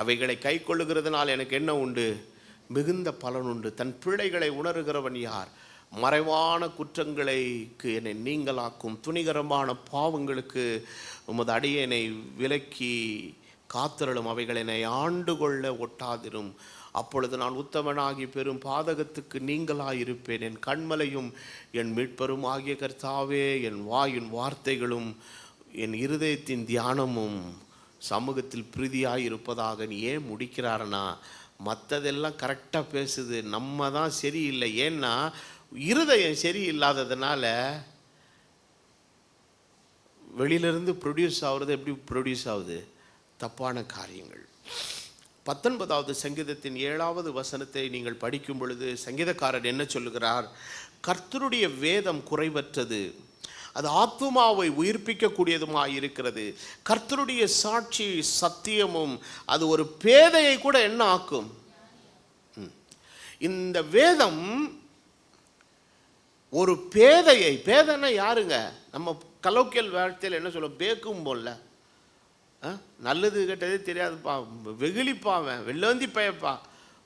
அவைகளை கை கொள்ளுகிறதுனால் எனக்கு என்ன உண்டு? மிகுந்த பலன் உண்டு. தன் பிழைகளை உணர்கிறவன் யார்? மறைவான குற்றங்களுக்கு என்னை நீங்களாக்கும், துணிகரமான பாவங்களுக்கு உமது அடியேனை விலக்கி காத்திரளும், அவைகளை என்னை ஆண்டு கொள்ள ஒட்டாதிரும். அப்பொழுது நான் உத்தமனாகி பெரும் பாதகத்துக்கு நீங்களாயிருப்பேன். என் கண்மலையும் என் மீட்பரும் ஆகிய கர்த்தாவே, என் வாயின் வார்த்தைகளும் என் இருதயத்தின் தியானமும் சமூகத்தில் பிரீதியாய் இருப்பதாக. நீ ஏன் முடிக்கிறாருன்னா, மற்றதெல்லாம் கரெக்டாக பேசுது, நம்ம தான் சரியில்லை. ஏன்னா இருதயம் சரியில்லாததுனால வெளியிலிருந்து ப்ரொடியூஸ் ஆகுறது. எப்படி ப்ரொடியூஸ் ஆகுது? தப்பான காரியங்கள். 19வது சங்கீதத்தின் 7வது வசனத்தை நீங்கள் படிக்கும் பொழுது சங்கீதக்காரர் என்ன சொல்லுகிறார்? கர்த்தருடைய வேதம் குறைவற்றது, அது ஆத்துமாவை உயிர்ப்பிக்கக்கூடியதுமாய் இருக்கிறது. கர்த்தருடைய சாட்சி சத்தியமும், அது ஒரு பேதையை கூட என்ன ஆக்கும்? இந்த வேதம் ஒரு பேதையை, பேதைன்னா யாருங்க? நம்ம கலோக்கியல் வார்த்தையில் என்ன சொல்ல, பேக்கும் போல, நல்லது கெட்டதே தெரியாதுப்பா, வெகுளிப்பாவன், வெள்ளந்தி பயப்பா,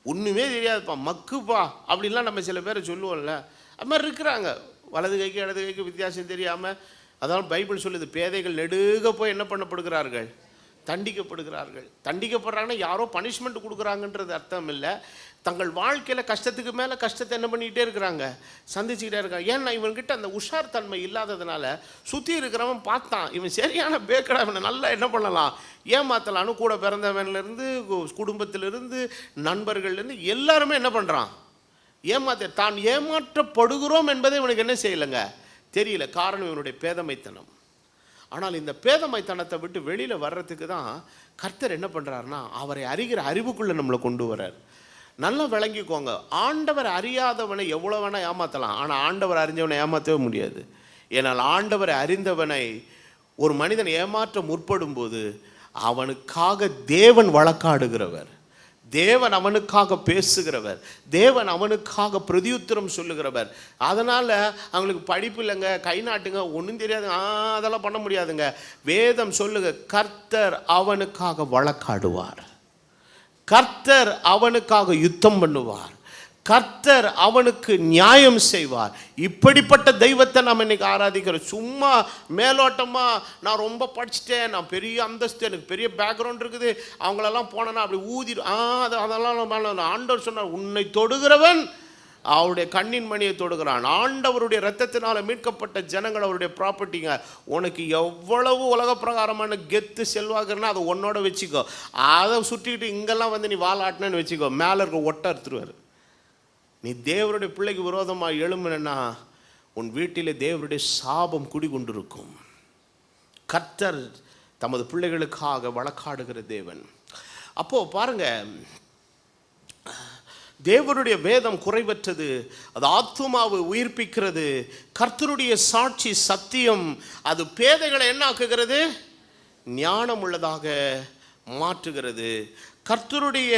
ஒன்றுமே தெரியாதுப்பா, மக்குப்பா அப்படின்லாம் நம்ம சில பேரை சொல்லுவோம்ல. அது மாதிரி இருக்கிறாங்க, வலது கைக்கு இடது கைக்கு வித்தியாசம் தெரியாமல். அதான் பைபிள் சொல்லுது, பேதைகள் நெடுக போய் என்ன பண்ணப்படுகிறார்கள்? தண்டிக்கப்படுகிறார்கள். தண்டிக்கப்படுறாங்கன்னா யாரோ பனிஷ்மெண்ட் கொடுக்குறாங்கன்றது அர்த்தம் இல்லை. தங்கள் வாழ்க்கையில் கஷ்டத்துக்கு மேலே கஷ்டத்தை என்ன பண்ணிக்கிட்டே இருக்கிறாங்க? சந்திச்சுக்கிட்டே இருக்காங்க. ஏன்னா இவன்கிட்ட அந்த உஷார் தன்மை இல்லாததுனால சுற்றி இருக்கிறவன் பார்த்தான், இவன் சரியான பேக்கடா, இவனை நல்லா என்ன பண்ணலாம், ஏமாற்றலான்னு கூட பிறந்தவன்லேருந்து, குடும்பத்திலிருந்து, நண்பர்கள்லேருந்து எல்லாருமே என்ன பண்ணுறான்? தான் ஏமாற்றப்படுகிறோம் என்பதை இவனுக்கு என்ன செய்யலைங்க? தெரியல. காரணம் இவனுடைய பேதமைத்தனம். ஆனால் இந்த பேதமைத்தனத்தை விட்டு வெளியில் வர்றதுக்கு தான் கர்த்தர் என்ன பண்ணுறாருன்னா, அவரை அறிகிற அறிவுக்குள்ளே நம்மளை கொண்டு வர்றார். நல்லா விளங்கிக்கோங்க, ஆண்டவர் அறியாதவனை எவ்வளோ வேணால் ஏமாற்றலாம், ஆனால் ஆண்டவர் அறிஞ்சவனை ஏமாற்றவே முடியாது. ஏன்னால் ஆண்டவரை அறிந்தவனை ஒரு மனிதன் ஏமாற்ற முற்படும் போது அவனுக்காக தேவன் வழக்காடுகிறவர், தேவன் அவனுக்காக பேசுகிறவர், தேவன் அவனுக்காக பிரதியுத்தரம் சொல்லுகிறவர். அதனால் அவங்களுக்கு படிப்பு இல்லைங்க, கை நாட்டுங்க, ஒன்றும் தெரியாது, அதெல்லாம் பண்ண முடியாதுங்க. வேதம் சொல்லுங்க, கர்த்தர் அவனுக்காக வழக்காடுவார், கர்த்தர் அவனுக்காக யுத்தம் பண்ணுவார், கர்த்தர் அவனுக்கு நியாயம் செய்வார். இப்படிப்பட்ட தெய்வத்தை நம்ம இன்னைக்கு ஆராதிக்கிறோம். சும்மா மேலோட்டமாக நான் ரொம்ப படிச்சுட்டேன், நான் பெரிய அந்தஸ்து, எனக்கு பெரிய பேக்ரவுண்ட் இருக்குது, அவங்களெல்லாம் போனேன்னா அப்படி ஊதிடும், அதெல்லாம் ஆண்டவர் சொன்னார், உன்னை தொடுகிறவன் அவருடைய கண்ணின் மணியை தொடுகிறான். ஆண்டவருடைய இரத்தத்தினால மீட்கப்பட்ட ஜனங்கள் அவருடைய ப்ராப்பர்ட்டிங்க. உனக்கு எவ்வளவு உலக பிரகாரமான கெத்து செல்வாக்குன்னா அதை உன்னோட வச்சுக்கோ. அதை சுற்றிக்கிட்டு இங்கெல்லாம் வந்து நீ வாலாட்டினு வச்சுக்கோ, மேலே இருக்க ஒட்டை எடுத்துருவார். நீ தேவருடைய பிள்ளைக்கு விரோதமாக எழும்புனா உன் வீட்டிலே தேவருடைய சாபம் குடிகொண்டிருக்கும். கர்த்தர் தமது பிள்ளைகளுக்காக வழக்காடுகிற தேவன். அப்போது பாருங்க, தேவனுடைய வேதம் குறைவற்றது, அது ஆத்துமாவை உயிர்ப்பிக்கிறது. கர்த்தருடைய சாட்சி சத்தியம், அது பேதைகளை என்ன ஆக்குகிறது? ஞானம் உள்ளதாக மாற்றுகிறது. கர்த்தருடைய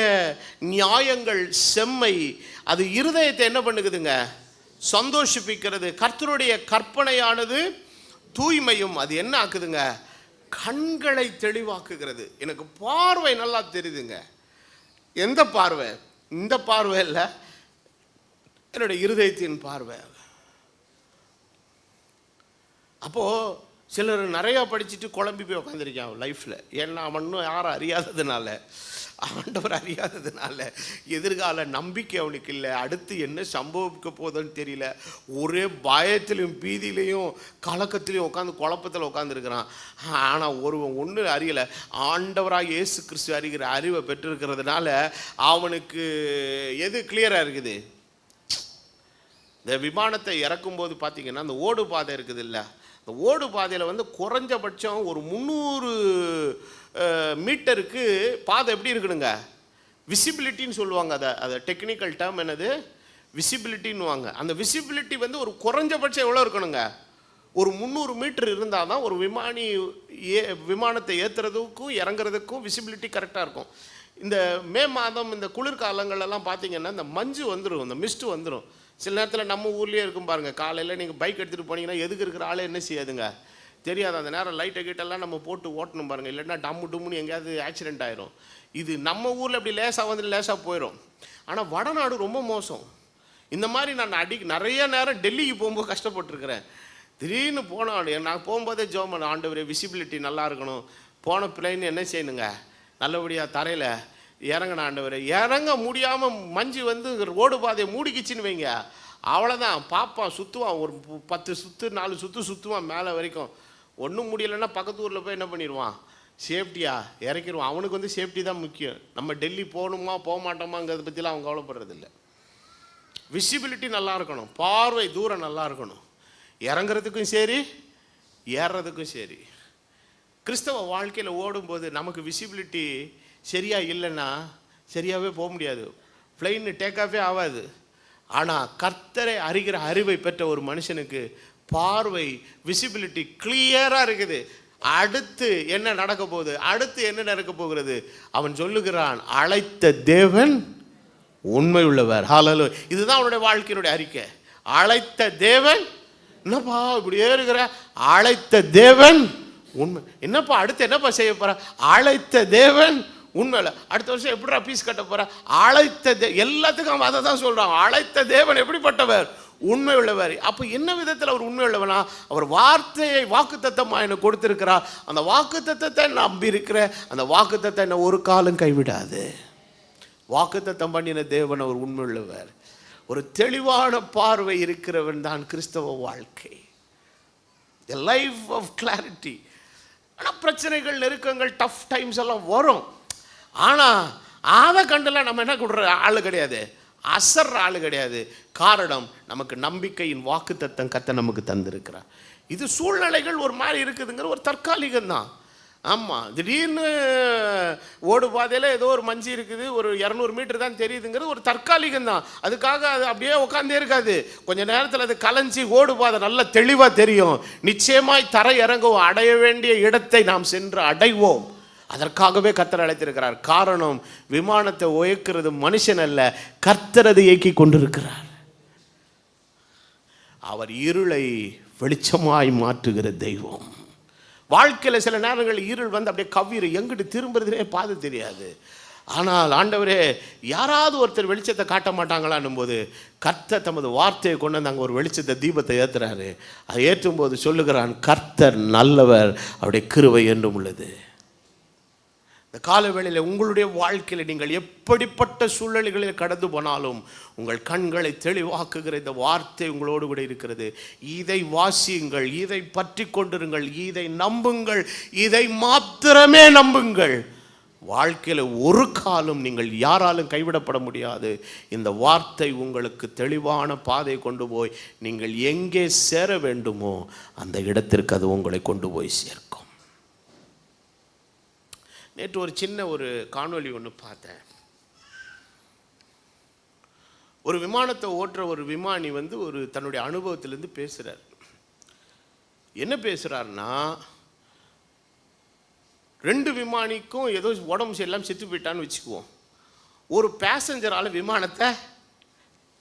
நியாயங்கள் செம்மை, அது இருதயத்தை என்ன பண்ணுகுதுங்க? சந்தோஷிப்பிக்கிறது. கர்த்தருடைய கற்பனையானது தூய்மையும், அது என்ன ஆக்குதுங்க? கண்களை தெளிவாக்குகிறது. எனக்கு பார்வை நல்லா தெரியுதுங்க. எந்த பார்வை? இந்த பார்வை இல்லை, என்னுடைய இருதயத்தின் பார்வை. அப்போது சிலர் நிறையா படிச்சுட்டு குழம்பி போய் உட்காந்துருக்கான் லைஃப்பில். ஏன்னா அவன் இன்னும் யாரும் அறியாததுனால, ஆண்டவர் அறியாததுனால, எதிர்கால நம்பிக்கை அவனுக்கு இல்லை, அடுத்து என்ன சம்பவிக்க போதுன்னு தெரியல, ஒரே பயத்திலையும் பீதியிலையும் கலக்கத்திலையும் உட்காந்து குழப்பத்தில் உட்காந்துருக்கிறான். ஆனால் ஒன்று அறியலை, ஆண்டவராக இயேசு கிறிஸ்து அறிகிற அறிவை பெற்றிருக்கிறதுனால அவனுக்கு எது கிளியராக இருக்குது? இந்த விமானத்தை இறக்கும்போது பார்த்தீங்கன்னா அந்த ஓடு பாதை இருக்குது இல்லை, அந்த ஓடு பாதையில் வந்து குறைஞ்சபட்சம் ஒரு 300 மீட்டருக்கு பாதை எப்படி இருக்கணுங்க? விசிபிலிட்டின்னு சொல்லுவாங்க. அதை டெக்னிக்கல் டேர்ம் என்னது? விசிபிலிட்டின்னுவாங்க. அந்த விசிபிலிட்டி வந்து ஒரு குறைஞ்சபட்சம் எவ்வளோ இருக்கணுங்க? ஒரு 300 மீட்டர் இருந்தால் தான் ஒரு விமானத்தை ஏற்றுறதுக்கும் இறங்குறதுக்கும் விசிபிலிட்டி கரெக்டாக இருக்கும். இந்த மே மாதம் இந்த குளிர்காலங்கள்லாம் பார்த்தீங்கன்னா இந்த மஞ்சு வந்துடும், இந்த மிஸ்ட்டு வந்துடும். சில நேரத்தில் நம்ம ஊர்லேயே இருக்கும் பாருங்கள், காலையில் நீங்கள் பைக் எடுத்துகிட்டு போனீங்கன்னா எதுக்கு இருக்கிற ஆளே என்ன செய்யாதுங்க தெரியாது. அந்த நேரம் லைட்டை கிட்டெல்லாம் நம்ம போட்டு ஓட்டணும் பாருங்கள், இல்லைன்னா டம்மு டும்முன்னு எங்கேயாவது ஆக்சிடென்ட் ஆயிரும். இது நம்ம ஊரில் அப்படி லேசாக வந்து லேசாக போயிடும். ஆனால் வடநாடு ரொம்ப மோசம். இந்த மாதிரி நான் நிறைய நேரம் டெல்லிக்கு போகும்போது கஷ்டப்பட்டுருக்கிறேன். திடீர்னு போனால் நான் போகும்போதே ஜோம் பண்ண, ஆண்டவரே விசிபிலிட்டி நல்லா இருக்கணும், போன பிளைன் என்ன செய்யணுங்க நல்லபடியாக தரையில் இறங்கின ஆண்டவரே. இறங்க முடியாமல் மஞ்சு வந்து ரோடு பாதையை மூடிக்கிச்சின்னு வைங்க, அவ்வளோதான். பாப்பான் சுற்றுவான், ஒரு 10 சுற்று 4 சுற்று சுற்றுவான் மேலே வரைக்கும். ஒன்றும் முடியலைன்னா பக்கத்து ஊரில் போய் என்ன பண்ணிடுவான், சேஃப்டியாக இறக்கிடுவான். அவனுக்கு வந்து சேஃப்டி தான் முக்கியம். நம்ம டெல்லி போகணுமா போக மாட்டோமாங்கிறத பற்றிலாம் அவன் கவலைப்படுறதில்ல. விசிபிலிட்டி நல்லா இருக்கணும், பார்வை தூரம் நல்லா இருக்கணும், இறங்குறதுக்கும் சரி ஏறுறதுக்கும் சரி. கிறிஸ்தவ வாழ்க்கையில் ஓடும்போது நமக்கு விசிபிலிட்டி சரியாக இல்லைன்னா சரியாகவே போக முடியாது, ஃப்ளைன் டேக் ஆஃபே ஆகாது. ஆனால் கர்த்தரை அறிகிற அறிவை பெற்ற ஒரு மனுஷனுக்கு பார்வை விசிபிலிட்டி கிளியராக இருக்குது. அடுத்து என்ன நடக்க போகுது, அடுத்து என்ன நடக்க போகிறது, அவன் சொல்லுகிறான், அழைத்த தேவன் உண்மை உள்ளவர். ஹல்லேலூயா. இதுதான் அவனுடைய வாழ்க்கையினுடைய அறிக்கை. அழைத்த தேவன், என்னப்பா இப்படியே இருக்கிற, அழைத்த தேவன் உண்மை. என்னப்பா அடுத்து என்னப்பா செய்ய போற, அழைத்த தேவன் உண்மையில. அடுத்த வருஷம் எப்படிடா பீஸ் கட்ட போற, அழைத்த எல்லாத்துக்கும் அவன் அதை தான் சொல்றான். அழைத்த தேவன் எப்படிப்பட்டவர், உண்மை உள்ளவர். அப்போ என்ன விதத்தில் அவர் உண்மை உள்ளவனா, அவர் வார்த்தையை வாக்குத்தத்தமாக எனக்கு கொடுத்திருக்கிறார். அந்த வாக்குத்தத்தத்தை நம்பி இருக்கிற அந்த வாக்குத்தத்தை என்ன ஒரு காலம் கைவிடாது. வாக்குத்தத்தம் பண்ணின தேவன் அவர் உண்மை உள்ளவர். ஒரு தெளிவான பார்வை இருக்கிறவன் தான் கிறிஸ்தவ வாழ்க்கை, a life of clarity. ஆனால் பிரச்சனைகள் நெருக்கங்கள் டஃப் டைம்ஸ் எல்லாம் வரும். ஆனால் அதை கண்டுலாம் நம்ம என்ன கொடுற ஆள் கிடையாது, அசர்ற ஆள் கிடையாது. காரணம், நமக்கு நம்பிக்கையின் வாக்குத்தத்தம் கர்த்தர் நமக்கு தந்திருக்கிறார். இது சூழ்நிலைகள் ஒரு மாதிரி இருக்குதுங்கிற ஒரு தற்காலிகம்தான். ஆமாம், திடீர்னு ஓடு பாதையில் ஏதோ ஒரு மஞ்சு இருக்குது, ஒரு 200 மீட்டர் தான் தெரியுதுங்கிறது ஒரு தற்காலிகம்தான். அதுக்காக அது அப்படியே உட்காந்தே இருக்காது. கொஞ்சம் நேரத்தில் அது கலைஞ்சி ஓடு பாதை நல்லா தெளிவாக தெரியும். நிச்சயமாய் தரை இறங்குவோம், அடைய வேண்டிய இடத்தை நாம் சென்று அடைவோம். அதற்காகவே கர்த்தர் அழைத்திருக்கிறார். காரணம், விமானத்தை உயர்க்கிறது மனுஷன் அல்ல, கர்த்தர் அதை இயக்கி கொண்டிருக்கிறார். அவர் இருளை வெளிச்சமாய் மாற்றுகிற தெய்வம். வாழ்க்கையில் சில நேரங்கள் இருள் வந்து அப்படியே கவ்விரு, எங்கிட்டு திரும்புறதுனே பாது தெரியாது. ஆனால் ஆண்டவரே, யாராவது ஒருத்தர் வெளிச்சத்தை காட்ட மாட்டாங்களான்னும் போது கர்த்தர் தமது வார்த்தையை கொண்டு வந்து அங்கே ஒரு வெளிச்சத்தை தீபத்தை ஏற்றுறாரு. அதை ஏற்றும் போது சொல்லுகிறான், கர்த்தர் நல்லவர், அவருடைய கிருபை என்றும் உள்ளது. இந்த காலவேளையில் உங்களுடைய வாழ்க்கையில் நீங்கள் எப்படிப்பட்ட சூழ்நிலைகளில் கடந்து போனாலும் உங்கள் கண்களை தெளிவாக்குகிற இந்த வார்த்தை உங்களோடு கூட இருக்கிறது. இதை வாசியுங்கள், இதை பற்றி கொண்டிருங்கள், இதை நம்புங்கள், இதை மாத்திரமே நம்புங்கள். வாழ்க்கையில் ஒரு காலம் நீங்கள் யாராலும் கைவிடப்பட முடியாது. இந்த வார்த்தை உங்களுக்கு தெளிவான பாதை கொண்டு போய் நீங்கள் எங்கே சேர வேண்டுமோ அந்த இடத்திற்கு அது உங்களை கொண்டு போய் சேர்க்கும். நேற்று ஒரு சின்ன ஒரு காணொளி ஒன்று பார்த்தேன். ஒரு விமானத்தை ஓட்டுற ஒரு விமானி வந்து ஒரு தன்னுடைய அனுபவத்திலேருந்து பேசுகிறார். என்ன பேசுகிறாருன்னா, 2 விமானிக்கும் ஏதோ உடம்பு சரியில்லாமல் செத்து போயிட்டான்னு வச்சுக்குவோம். ஒரு பேசஞ்சரால் விமானத்தை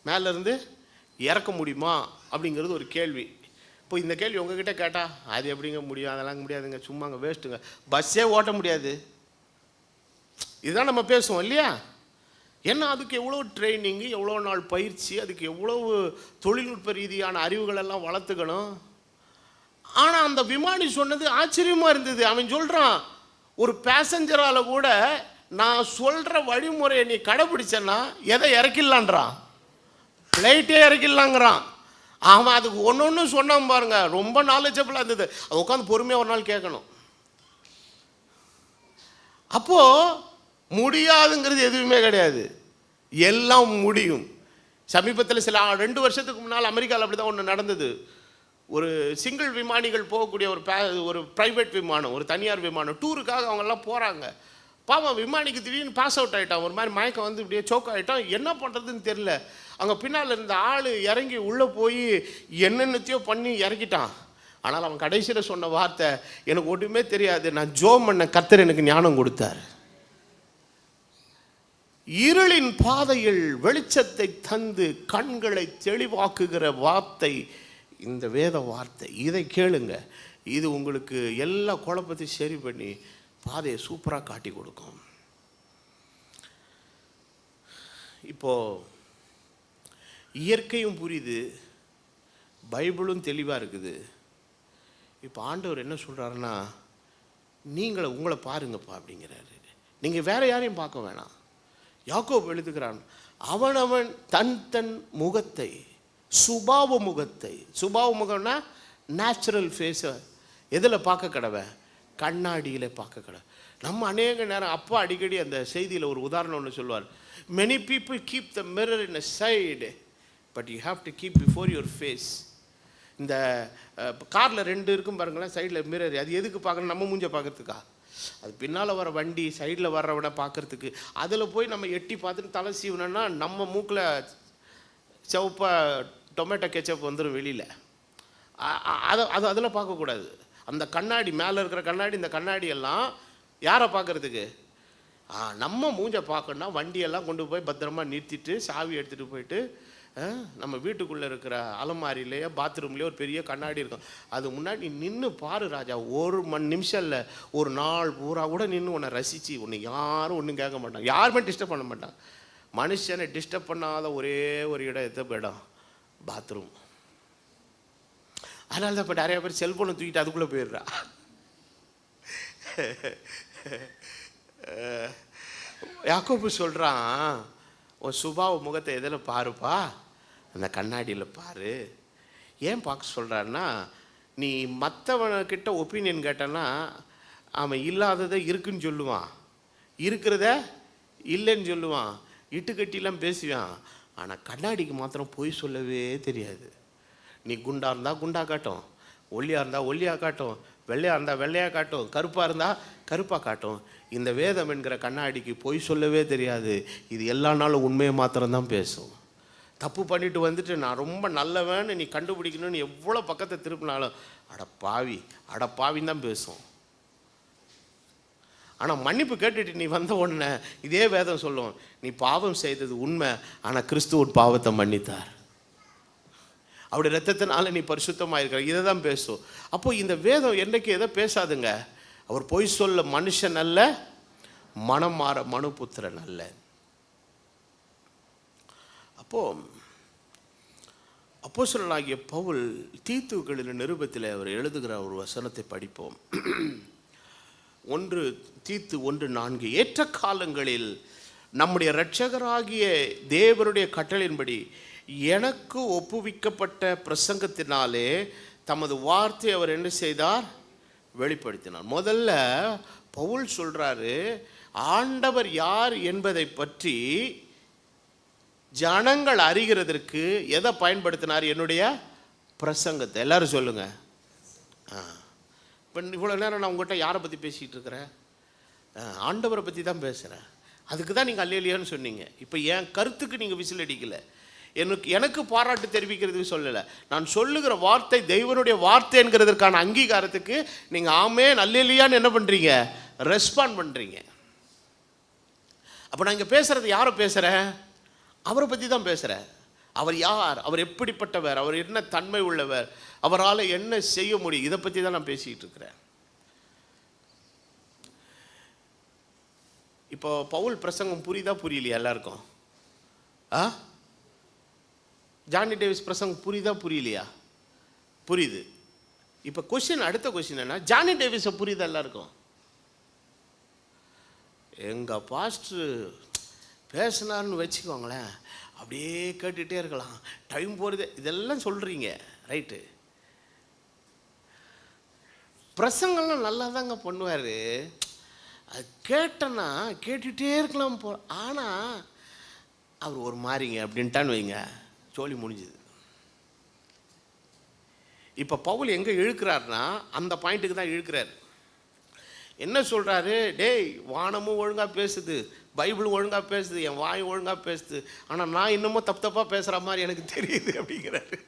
மேலேருந்து இறக்க முடியுமா அப்படிங்கிறது ஒரு கேள்வி. இப்போ இந்த கேள்வி உங்ககிட்ட கேட்டால், அது எப்படிங்க முடியும், அதெல்லாம் முடியாதுங்க, சும்மாங்க வேஸ்ட்டுங்க, பஸ்ஸே ஓட்ட முடியாது, இதுதான் நம்ம பேசுவோம் இல்லையா? ஏன்னா அதுக்கு எவ்வளோ ட்ரைனிங்கு, எவ்வளோ நாள் பயிற்சி, அதுக்கு எவ்வளவு தொழில்நுட்ப ரீதியான அறிவுகளெல்லாம் வளர்த்துக்கணும். ஆனால் அந்த விமானி சொன்னது ஆச்சரியமாக இருந்தது. அவன் சொல்கிறான், ஒரு பேசஞ்சரால் கூட நான் சொல்கிற வழிமுறையை நீ கடைப்பிடிச்சன்னா எதை இறக்கிடலான்றான், ஃப்ளைட்டே இறக்கிடலாங்கிறான். அவன் அதுக்கு ஒன்று சொன்னான் பாருங்க, ரொம்ப நாலேஜபிளாக இருந்தது. அது உட்காந்து பொறுமையாக ஒரு நாள் கேட்கணும். அப்போது முடியாதுங்கிறது எதுவுமே கிடையாது, எல்லாம் முடியும். சமீபத்தில் சில 2 வருஷத்துக்கு முன்னால் அமெரிக்காவில் அப்படி தான் ஒன்று நடந்தது. ஒரு சிங்கிள் விமானிகள் போகக்கூடிய ஒரு ப்ரைவேட் விமானம், ஒரு தனியார் விமானம், டூருக்காக அவங்கெல்லாம் போகிறாங்க. பாவம் விமானிக்கு திடீர்னு பாஸ் அவுட் ஆகிட்டான், ஒரு மாதிரி மயக்கம் வந்து இப்படியே சோக் ஆகிட்டான். என்ன பண்ணுறதுன்னு தெரில. அங்கே பின்னால் இருந்த ஆள் இறங்கி உள்ளே போய் என்னென்னத்தையோ பண்ணி இறக்கிட்டான். ஆனால் அவன் கடைசியில் சொன்ன வார்த்தை, எனக்கு ஒன்றுமே தெரியாது, நான் ஜோம் பண்ண கர்த்தர் எனக்கு ஞானம் கொடுத்தார். இருளின் பாதையில் வெளிச்சத்தை தந்து கண்களை தெளிவாக்குகிற வார்த்தை இந்த வேத வார்த்தை. இதை கேளுங்க. இது உங்களுக்கு எல்லா குழப்பத்தையும் சரி பண்ணி பாதையை சூப்பராக காட்டி கொடுக்கும். இப்போ இயற்கையும் புரியுது, பைபிளும் தெளிவாக இருக்குது. இப்போ ஆண்டவர் என்ன சொல்கிறாருன்னா, உங்களை பாருங்கப்பா அப்படிங்கிறாரு. நீங்கள் வேற யாரையும் பார்க்க வேணாம். யாக்கோபு எழுதுகிறான், அவனவன் தன் தன் முகத்தை, சுபாவ முகத்தை, சுபாவ முகம்னா நேச்சுரல் ஃபேஸை எதில் பார்க்க கடவை? கண்ணாடியில் பார்க்க கடவை. நம்ம அநேக நேரம் அப்பா அடிக்கடி அந்த செய்தியில் ஒரு உதாரணம் ஒன்று சொல்லுவார். Many people keep the mirror in a side, but you have to keep before your face. இந்த காரில் 2 இருக்கும் பாருங்களேன், சைடில் மிரர். அது எதுக்கு பார்க்கணும்? நம்ம மூஞ்ச பார்க்கறதுக்கா? அது பின்னால் வர வண்டி, சைடில் வர்றவனை பார்க்கறதுக்கு. அதில் போய் நம்ம எட்டி பார்த்துட்டு தலை சீவனோன்னா நம்ம மூக்கில் சிவப்பாக டொமேட்டோ கெச்சப் வந்துடும் வெளியில். அதில் பார்க்கக்கூடாது. அந்த கண்ணாடி மேலே இருக்கிற கண்ணாடி, இந்த கண்ணாடியெல்லாம் யாரை பார்க்குறதுக்கு? நம்ம மூஞ்சை பார்க்கணுன்னா வண்டியெல்லாம் கொண்டு போய் பத்திரமா நிறுத்திட்டு சாவி எடுத்துகிட்டு போயிட்டு நம்ம வீட்டுக்குள்ளே இருக்கிற அலமாரிலேயே பாத்ரூம்லேயே ஒரு பெரிய கண்ணாடி இருக்கும். அது முன்னாடி நின்று பாரு ராஜா. ஒரு நிமிஷம் இல்லை, ஒரு நாள் பூரா கூட நின்று உன்னை ரசித்து உன்னை யாரும் ஒன்றும் கேட்க மாட்டாங்க, யாருமே டிஸ்டர்ப் பண்ண மாட்டாங்க. மனுஷனை டிஸ்டர்ப் பண்ணாத ஒரே ஒரு இடம் பாத்ரூம். அதனால தான் இப்போ நிறைய பேர் செல்ஃபோனை தூக்கிட்டு அதுக்குள்ளே போயிடுறா. யாக்கோபு சொல்கிறான், உன் சுபாவ முகத்தை எதில் பாருப்பா? அந்த கண்ணாடியில் பாரு. ஏன் பார்க்க சொல்கிறான்னா, நீ மற்றவன்கிட்ட ஒப்பீனியன் கேட்டனா அவன் இல்லாததை இருக்குன்னு சொல்லுவான், இருக்கிறத இல்லைன்னு சொல்லுவான், இட்டுக்கட்டிலாம் பேசுவான். ஆனால் கண்ணாடிக்கு மாத்திரம் பொய் சொல்லவே தெரியாது. நீ குண்டாக இருந்தால் குண்டாக காட்டும், ஒல்லியாக இருந்தால் ஒல்லியாக காட்டும், வெள்ளையாக இருந்தால் வெள்ளையாக காட்டும், கருப்பாக இருந்தால் கருப்பாக காட்டும். இந்த வேதம் என்கிற கண்ணாடிக்கு பொய் சொல்லவே தெரியாது. இது எல்லா நாளும் உண்மையை மாத்திரம்தான் பேசும். தப்பு பண்ணிட்டு வந்துட்டு நான் ரொம்ப நல்லவன்னு நீ கண்டுபிடிக்கணும்னு எவ்வளோ பக்கத்தை திருப்பினாலும் அடப்பாவின்னு தான் பேசும். ஆனால் மன்னிப்பு கேட்டுட்டு நீ வந்த உடனே இதே வேதம் சொல்லும், நீ பாவம் செய்தது உண்மை, ஆனால் கிறிஸ்து உன் பாவத்தை மன்னித்தார், அவருடைய ரத்தத்தினால நீ பரிசுத்தமாக இருக்கிற, இதை தான் பேசும். அப்போ இந்த வேதம் என்றைக்கு எதை பேசாதுங்க? அவர் பொய் சொல்ல மனுஷன் அல்ல, மனம் மாற மனுபுத்திரன் அல்ல. அப்போஸ்தலனாகிய பவுல் தீத்துக்களின் நிருபத்தில் அவர் எழுதுகிற ஒரு வசனத்தை படிப்போம். 1 தீத்து 1:4. ஏற்ற காலங்களில் நம்முடைய இரட்சகராகிய தேவனுடைய கட்டளையின்படி எனக்கு ஒப்புவிக்கப்பட்ட பிரசங்கத்தினாலே தமது வார்த்தை அவர் என்ன செய்தார்? வெளிப்படுத்தினார். முதல்ல பவுல் சொல்றாரு, ஆண்டவர் யார் என்பதை பற்றி ஜனங்கள் அறிகிறதற்கு எதை பயன்படுத்தினார்? என்னுடைய பிரசங்கத்தை. எல்லாரும் சொல்லுங்க. இப்போ இவ்வளோ நேரம் நான் உங்கள்கிட்ட யாரை பற்றி பேசிகிட்டு இருக்கிறேன்? ஆண்டவரை பற்றி தான் பேசுகிறேன். அதுக்கு தான் நீங்கள் அல்லேலியான்னு சொன்னீங்க. இப்போ என் கருத்துக்கு நீங்கள் விசில் அடிக்கலை, எனக்கு பாராட்டு தெரிவிக்கிறதுக்கு சொல்லலை. நான் சொல்லுகிற வார்த்தை தெய்வனுடைய வார்த்தை என்கிறதற்கான அங்கீகாரத்துக்கு நீங்கள் ஆமென் அல்லேலியான்னு என்ன பண்ணுறீங்க? ரெஸ்பாண்ட் பண்ணுறீங்க. அப்போ நான் இங்கே பேசுகிறது யாரை பேசுகிறேன்? அவரை பற்றி தான் பேசுகிறேன். அவர் யார், அவர் எப்படிப்பட்டவர், அவர் என்ன தன்மை உள்ளவர், அவரால் என்ன செய்ய முடியும், இதை பற்றி தான் நான் பேசிக்கிட்டு இருக்கிறேன். இப்போ பவுல் பிரசங்கம் புரியுதா புரியலையா எல்லாருக்கும்? ஜானி டேவிஸ் பிரசங்கம் புரியுதா புரியலையா? புரியுது. இப்போ அடுத்த கொஸ்டின் என்ன? ஜானி டேவிஸை புரியுதா எல்லாருக்கும்? எங்கள் பாஸ்டர் பேசினார்னு வச்சுக்கோங்களேன், அப்படியே கேட்டுகிட்டே இருக்கலாம், டைம் போகிறது. இதெல்லாம் சொல்கிறீங்க, ரைட்டு. பிரசங்கம்லாம் நல்லா தாங்க பண்ணுவார், அது கேட்டேன்னா கேட்டுகிட்டே இருக்கலாம் போ. ஆனால் அவர் ஒரு மாதிரிங்க அப்படின்ட்டான்னு வைங்க, சோழி முடிஞ்சுது. இப்போ பவுல் எங்கே இழுக்கிறார்னா அந்த பாயிண்ட்டுக்கு தான் இழுக்கிறார். என்ன சொல்கிறாரு? டேய், வானமும் ஒழுங்காக பேசுது, பைபிளும் ஒழுங்காக பேசுது, என் வாய் ஒழுங்காக பேசுது, ஆனால் நான் இன்னமும் தப்பாக பேசுகிற மாதிரி எனக்கு தெரியுது அப்படிங்கிறாரு.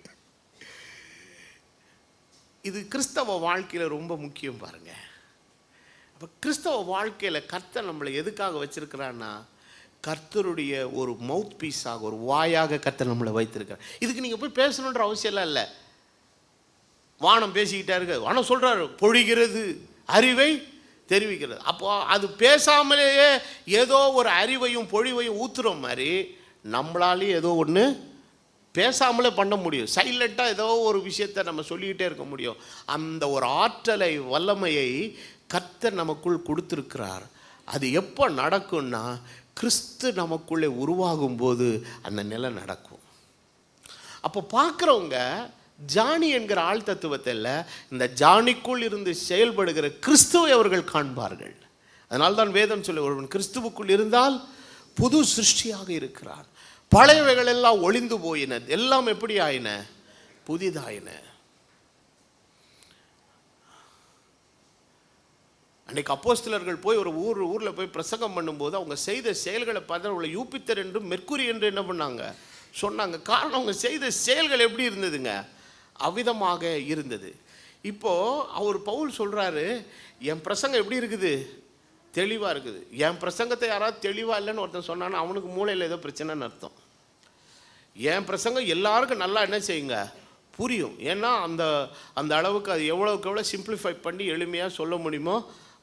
இது கிறிஸ்தவ வாழ்க்கையில் ரொம்ப முக்கியம் பாருங்க. அப்போ கிறிஸ்தவ வாழ்க்கையில் கர்த்தர் நம்மளை எதுக்காக வச்சிருக்கிறான்னா, கர்த்தருடைய ஒரு மவுத் பீஸாக, ஒரு வாயாக கர்த்தர் நம்மளை வைத்திருக்கார். இதுக்கு நீங்கள் போய் பேசணுன்ற அவசியம்லாம் இல்லை. வானம் பேசிக்கிட்டே இருக்கு, வானம் சொல்கிறாரு பொழிகிறது, அறிவை தெரிவிக்கிறது. அப்போ அது பேசாமலேயே ஏதோ ஒரு அறிவையும் பொழிவையும் ஊத்துற மாதிரி நம்மளாலேயும் ஏதோ ஒன்று பேசாமலே பண்ண முடியும். சைலண்ட்டாக ஏதோ ஒரு விஷயத்தை நம்ம சொல்லிக்கிட்டே இருக்க முடியும். அந்த ஒரு ஆற்றலை, வல்லமையை கர்த்தர் நமக்குள் கொடுத்துருக்கிறார். அது எப்போ நடக்கும்னா, கிறிஸ்து நமக்குள்ளே உருவாகும் போது அந்த நிலை நடக்கும். அப்போ பார்க்குறவங்க ஜானி என்கிற ஆள் தத்துவத்தை இல்லை, இந்த ஜானிக்குள் இருந்து செயல்படுகிற கிறிஸ்துவை அவர்கள் காண்பார்கள். அதனால்தான் வேதம் சொல்ல, ஒருவன் கிறிஸ்துவுக்குள் இருந்தால் புது சிருஷ்டியாக இருக்கிறார், பழையவைகள் எல்லாம் ஒளிந்து போயின, எல்லாம் எப்படி ஆயின? புதிதாயின. அன்னைக்கு அப்போஸ்தலர்கள் போய் ஒரு ஊரில் போய் பிரசங்கம் பண்ணும்போது அவங்க செய்த செயல்களை பார்த்து அவங்களை யூபித்தர் என்றும் மெர்க்குரி என்று என்ன பண்ணாங்க சொன்னாங்க. காரணம், அவங்க செய்த செயல்கள் எப்படி இருந்ததுங்க? அவ்விதமாக இருந்தது. இப்போது அவர் பவுல் சொல்கிறாரு, என் பிரசங்கம் எப்படி இருக்குது? தெளிவாக இருக்குது. என் பிரசங்கத்தை யாராவது தெளிவாக இல்லைன்னு ஒருத்தன் சொன்னான்னா அவனுக்கு மூளையில் ஏதோ பிரச்சனைன்னு அர்த்தம். என் பிரசங்கம் எல்லாருக்கும் நல்லா என்ன செய்யுங்க? புரியும். ஏன்னா அந்த அந்த அளவுக்கு அது எவ்வளோக்கு எவ்வளோ சிம்பிளிஃபை பண்ணி எளிமையாக சொல்ல முடியுமோ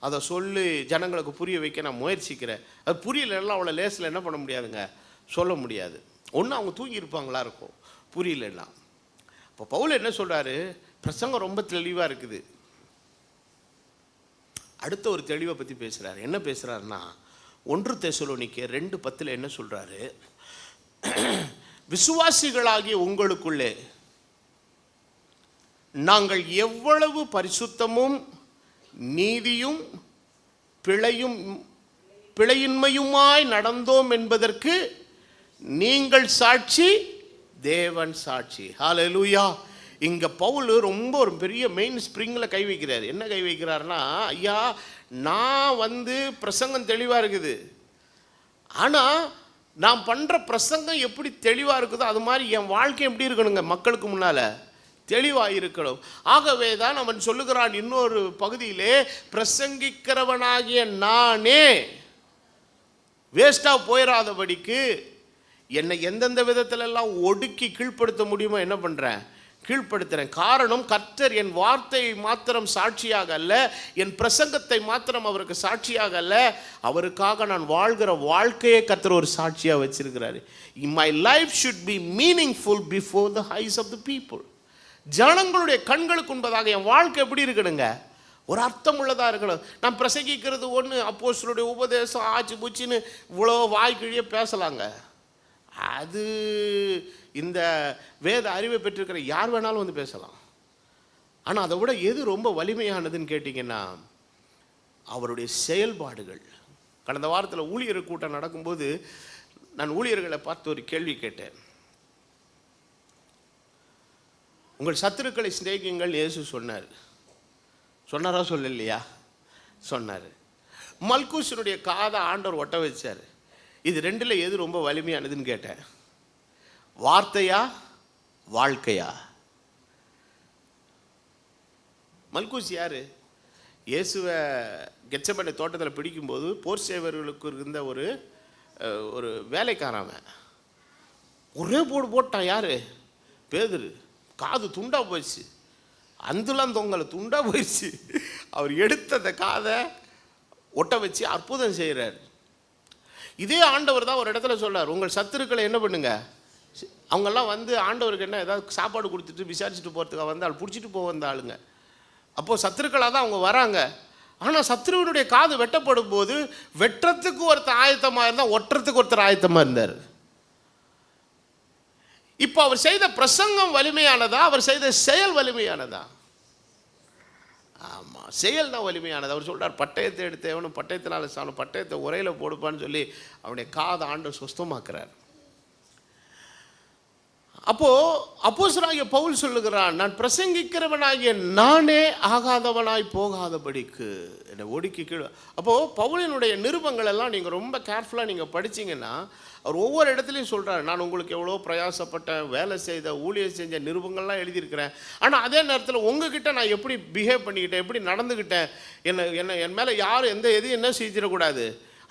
அதை சொல்லி ஜனங்களுக்கு புரிய வைக்க நான் முயற்சிக்கிறேன். அது புரியலன்னா அவ்வளோ லேஸில் என்ன பண்ண முடியாதுங்க, சொல்ல முடியாது. ஒன்று அவங்க தூங்கியிருப்பாங்களா இருக்கும் புரியலன்னா. இப்போ பவுல் என்ன சொல்கிறாரு? பிரசங்கம் ரொம்ப தெளிவாக இருக்குது. அடுத்த ஒரு தெளிவை பற்றி பேசுகிறாரு. என்ன பேசுகிறாருன்னா, 1 தெசலோனிக்கேயர் 2:10 என்ன சொல்கிறாரு? விசுவாசிகளாகிய உங்களுக்குள்ளே நாங்கள் எவ்வளவு பரிசுத்தமும் நீதியும் பிழையின்மையுமாய் நடந்தோம் என்பதற்கு நீங்கள் சாட்சி, தேவன் சாட்சி. ஹல்லேலூயா. இங்கே பவுல் ரொம்ப ஒரு பெரிய மெயின் ஸ்ப்ரிங்கில் கை வைக்கிறார். என்ன கை வைக்கிறாருன்னா, ஐயா நான் பிரசங்கம் தெளிவாக இருக்குது, ஆனால் நான் பண்ணுற பிரசங்கம் எப்படி தெளிவாக இருக்குதோ அது மாதிரி என் வாழ்க்கை எப்படி இருக்கணுங்க? மக்களுக்கு முன்னால் தெளிவாக இருக்கணும். ஆகவே தான் அவன் சொல்லுகிறான் இன்னொரு பகுதியிலே, பிரசங்கிக்கிறவனாகிய நானே வேஸ்டாக போயிடாதபடிக்கு என்னை எந்தெந்த விதத்திலெல்லாம் ஒடுக்கி கீழ்ப்படுத்த முடியுமோ என்ன பண்ணுறேன்? கீழ்ப்படுத்துகிறேன். காரணம், கர்த்தர் என் வார்த்தையை மாத்திரம் சாட்சியாக அல்ல, என் பிரசங்கத்தை மாத்திரம் அவருக்கு சாட்சியாக அல்ல, அவருக்காக நான் வாழ்கிற வாழ்க்கையை கர்த்தர் ஒரு சாட்சியாக வச்சிருக்கிறாரு. My life should be meaningful before the eyes of the people. ஜனங்களுடைய கண்களுக்கு உண்பதாக என் வாழ்க்கை எப்படி இருக்கணுங்க? ஒரு அர்த்தம் உள்ளதாக இருக்கணும். நான் பிரசங்கிக்கிறது ஒன்று, அப்போஸ்தலருடைய உபதேசம் ஆச்சு பூச்சின்னு இவ்வளோ வாய்க்கிழியே பேசலாங்க. அது இந்த வேத அறிவை பெற்றிருக்கிற யார் வேணாலும் பேசலாம். ஆனால் அதை விட எது ரொம்ப வலிமையானதுன்னு கேட்டிங்கன்னா, அவருடைய செயல்பாடுகள். கடந்த வாரத்தில் ஊழியர் கூட்டம் நடக்கும்போது நான் ஊழியர்களை பார்த்து ஒரு கேள்வி கேட்டேன். உங்கள் சத்துருக்களை சிநேகியுங்கள் இயேசு சொன்னார். சொன்னாரா சொல்லலையா? சொன்னார். மல்கூசனுடைய காதை ஆண்டவர் ஒட்ட வச்சார். இது ரெண்டில் எது ரொம்ப வலிமையானதுன்னு கேட்டேன். வார்த்தையா வாழ்க்கையா? மல்கூஸ் யாரு? இயேசுவை கெத்செமனே தோட்டத்தில் பிடிக்கும்போது போர் சேவர்களுக்கு இருந்த ஒரு வேலைக்காரன் ஒரே போடு போட்டான். யாரு? பேதுரு. காது துண்டா போயிடுச்சு, அந்துலாம் தொங்கலை, துண்டா போயிடுச்சு. அவர் எடுத்த அந்த காதை ஒட்ட வச்சு அற்புதம் செய்கிறார். இதே ஆண்டவர் தான் ஒரு இடத்துல சொல்றார், உங்கள் சத்துருக்களை என்ன பண்ணுங்க? அவங்கெல்லாம் ஆண்டவருக்கு என்ன ஏதாவது சாப்பாடு கொடுத்துட்டு விசாரிச்சுட்டு போகிறதுக்காக ஆள் பிடிச்சிட்டு போக வந்த ஆளுங்க. அப்போது சத்துருக்களாக தான் அவங்க வராங்க. ஆனால் சத்துருவனுடைய காது வெட்டப்படும் போது வெட்டுறதுக்கு ஒருத்தர் ஆயத்தமாக இருந்தால் ஒட்டுறதுக்கு ஒருத்தர் ஆயத்தமாக இருந்தார். இப்போ அவர் செய்த பிரசங்கம் வலிமையானதா, அவர் செய்த செயல் வலிமையானதா? ஆமாம், செயல் தான் வலிமையானது. அவர் சொல்கிறார், பட்டயத்தை எடுத்தவனும் பட்டயத்தினால சாணும், பட்டயத்தை உரையில் போடுப்பான்னு சொல்லி அவனுடைய காதை ஆண்டவர் சுஸ்தமாக்குறார். அப்போஸ்தலனாகிய பவுல் சொல்லுகிறான், நான் பிரசங்கிக்கிறவனாகிய நானே ஆகாதவனாய் போகாதபடிக்கு என்னை ஒடுக்கி கீழே. அப்போது பவுலினுடைய நிருபங்கள் எல்லாம் நீங்கள் ரொம்ப கேர்ஃபுல்லாக நீங்கள் படிச்சிங்கன்னா அவர் ஒவ்வொரு இடத்துலையும் சொல்கிறார், நான் உங்களுக்கு எவ்வளோ பிரயாசப்பட்டேன், வேலை செய்த ஊழியர் செஞ்ச நிருபங்கள்லாம் எழுதியிருக்கிறேன். ஆனால் அதே நேரத்தில் உங்ககிட்ட நான் எப்படி பிஹேவ் பண்ணிக்கிட்டேன், எப்படி நடந்துக்கிட்டேன், என் மேலே யாரும் எதையும் என்ன செஞ்சிடக்கூடாது,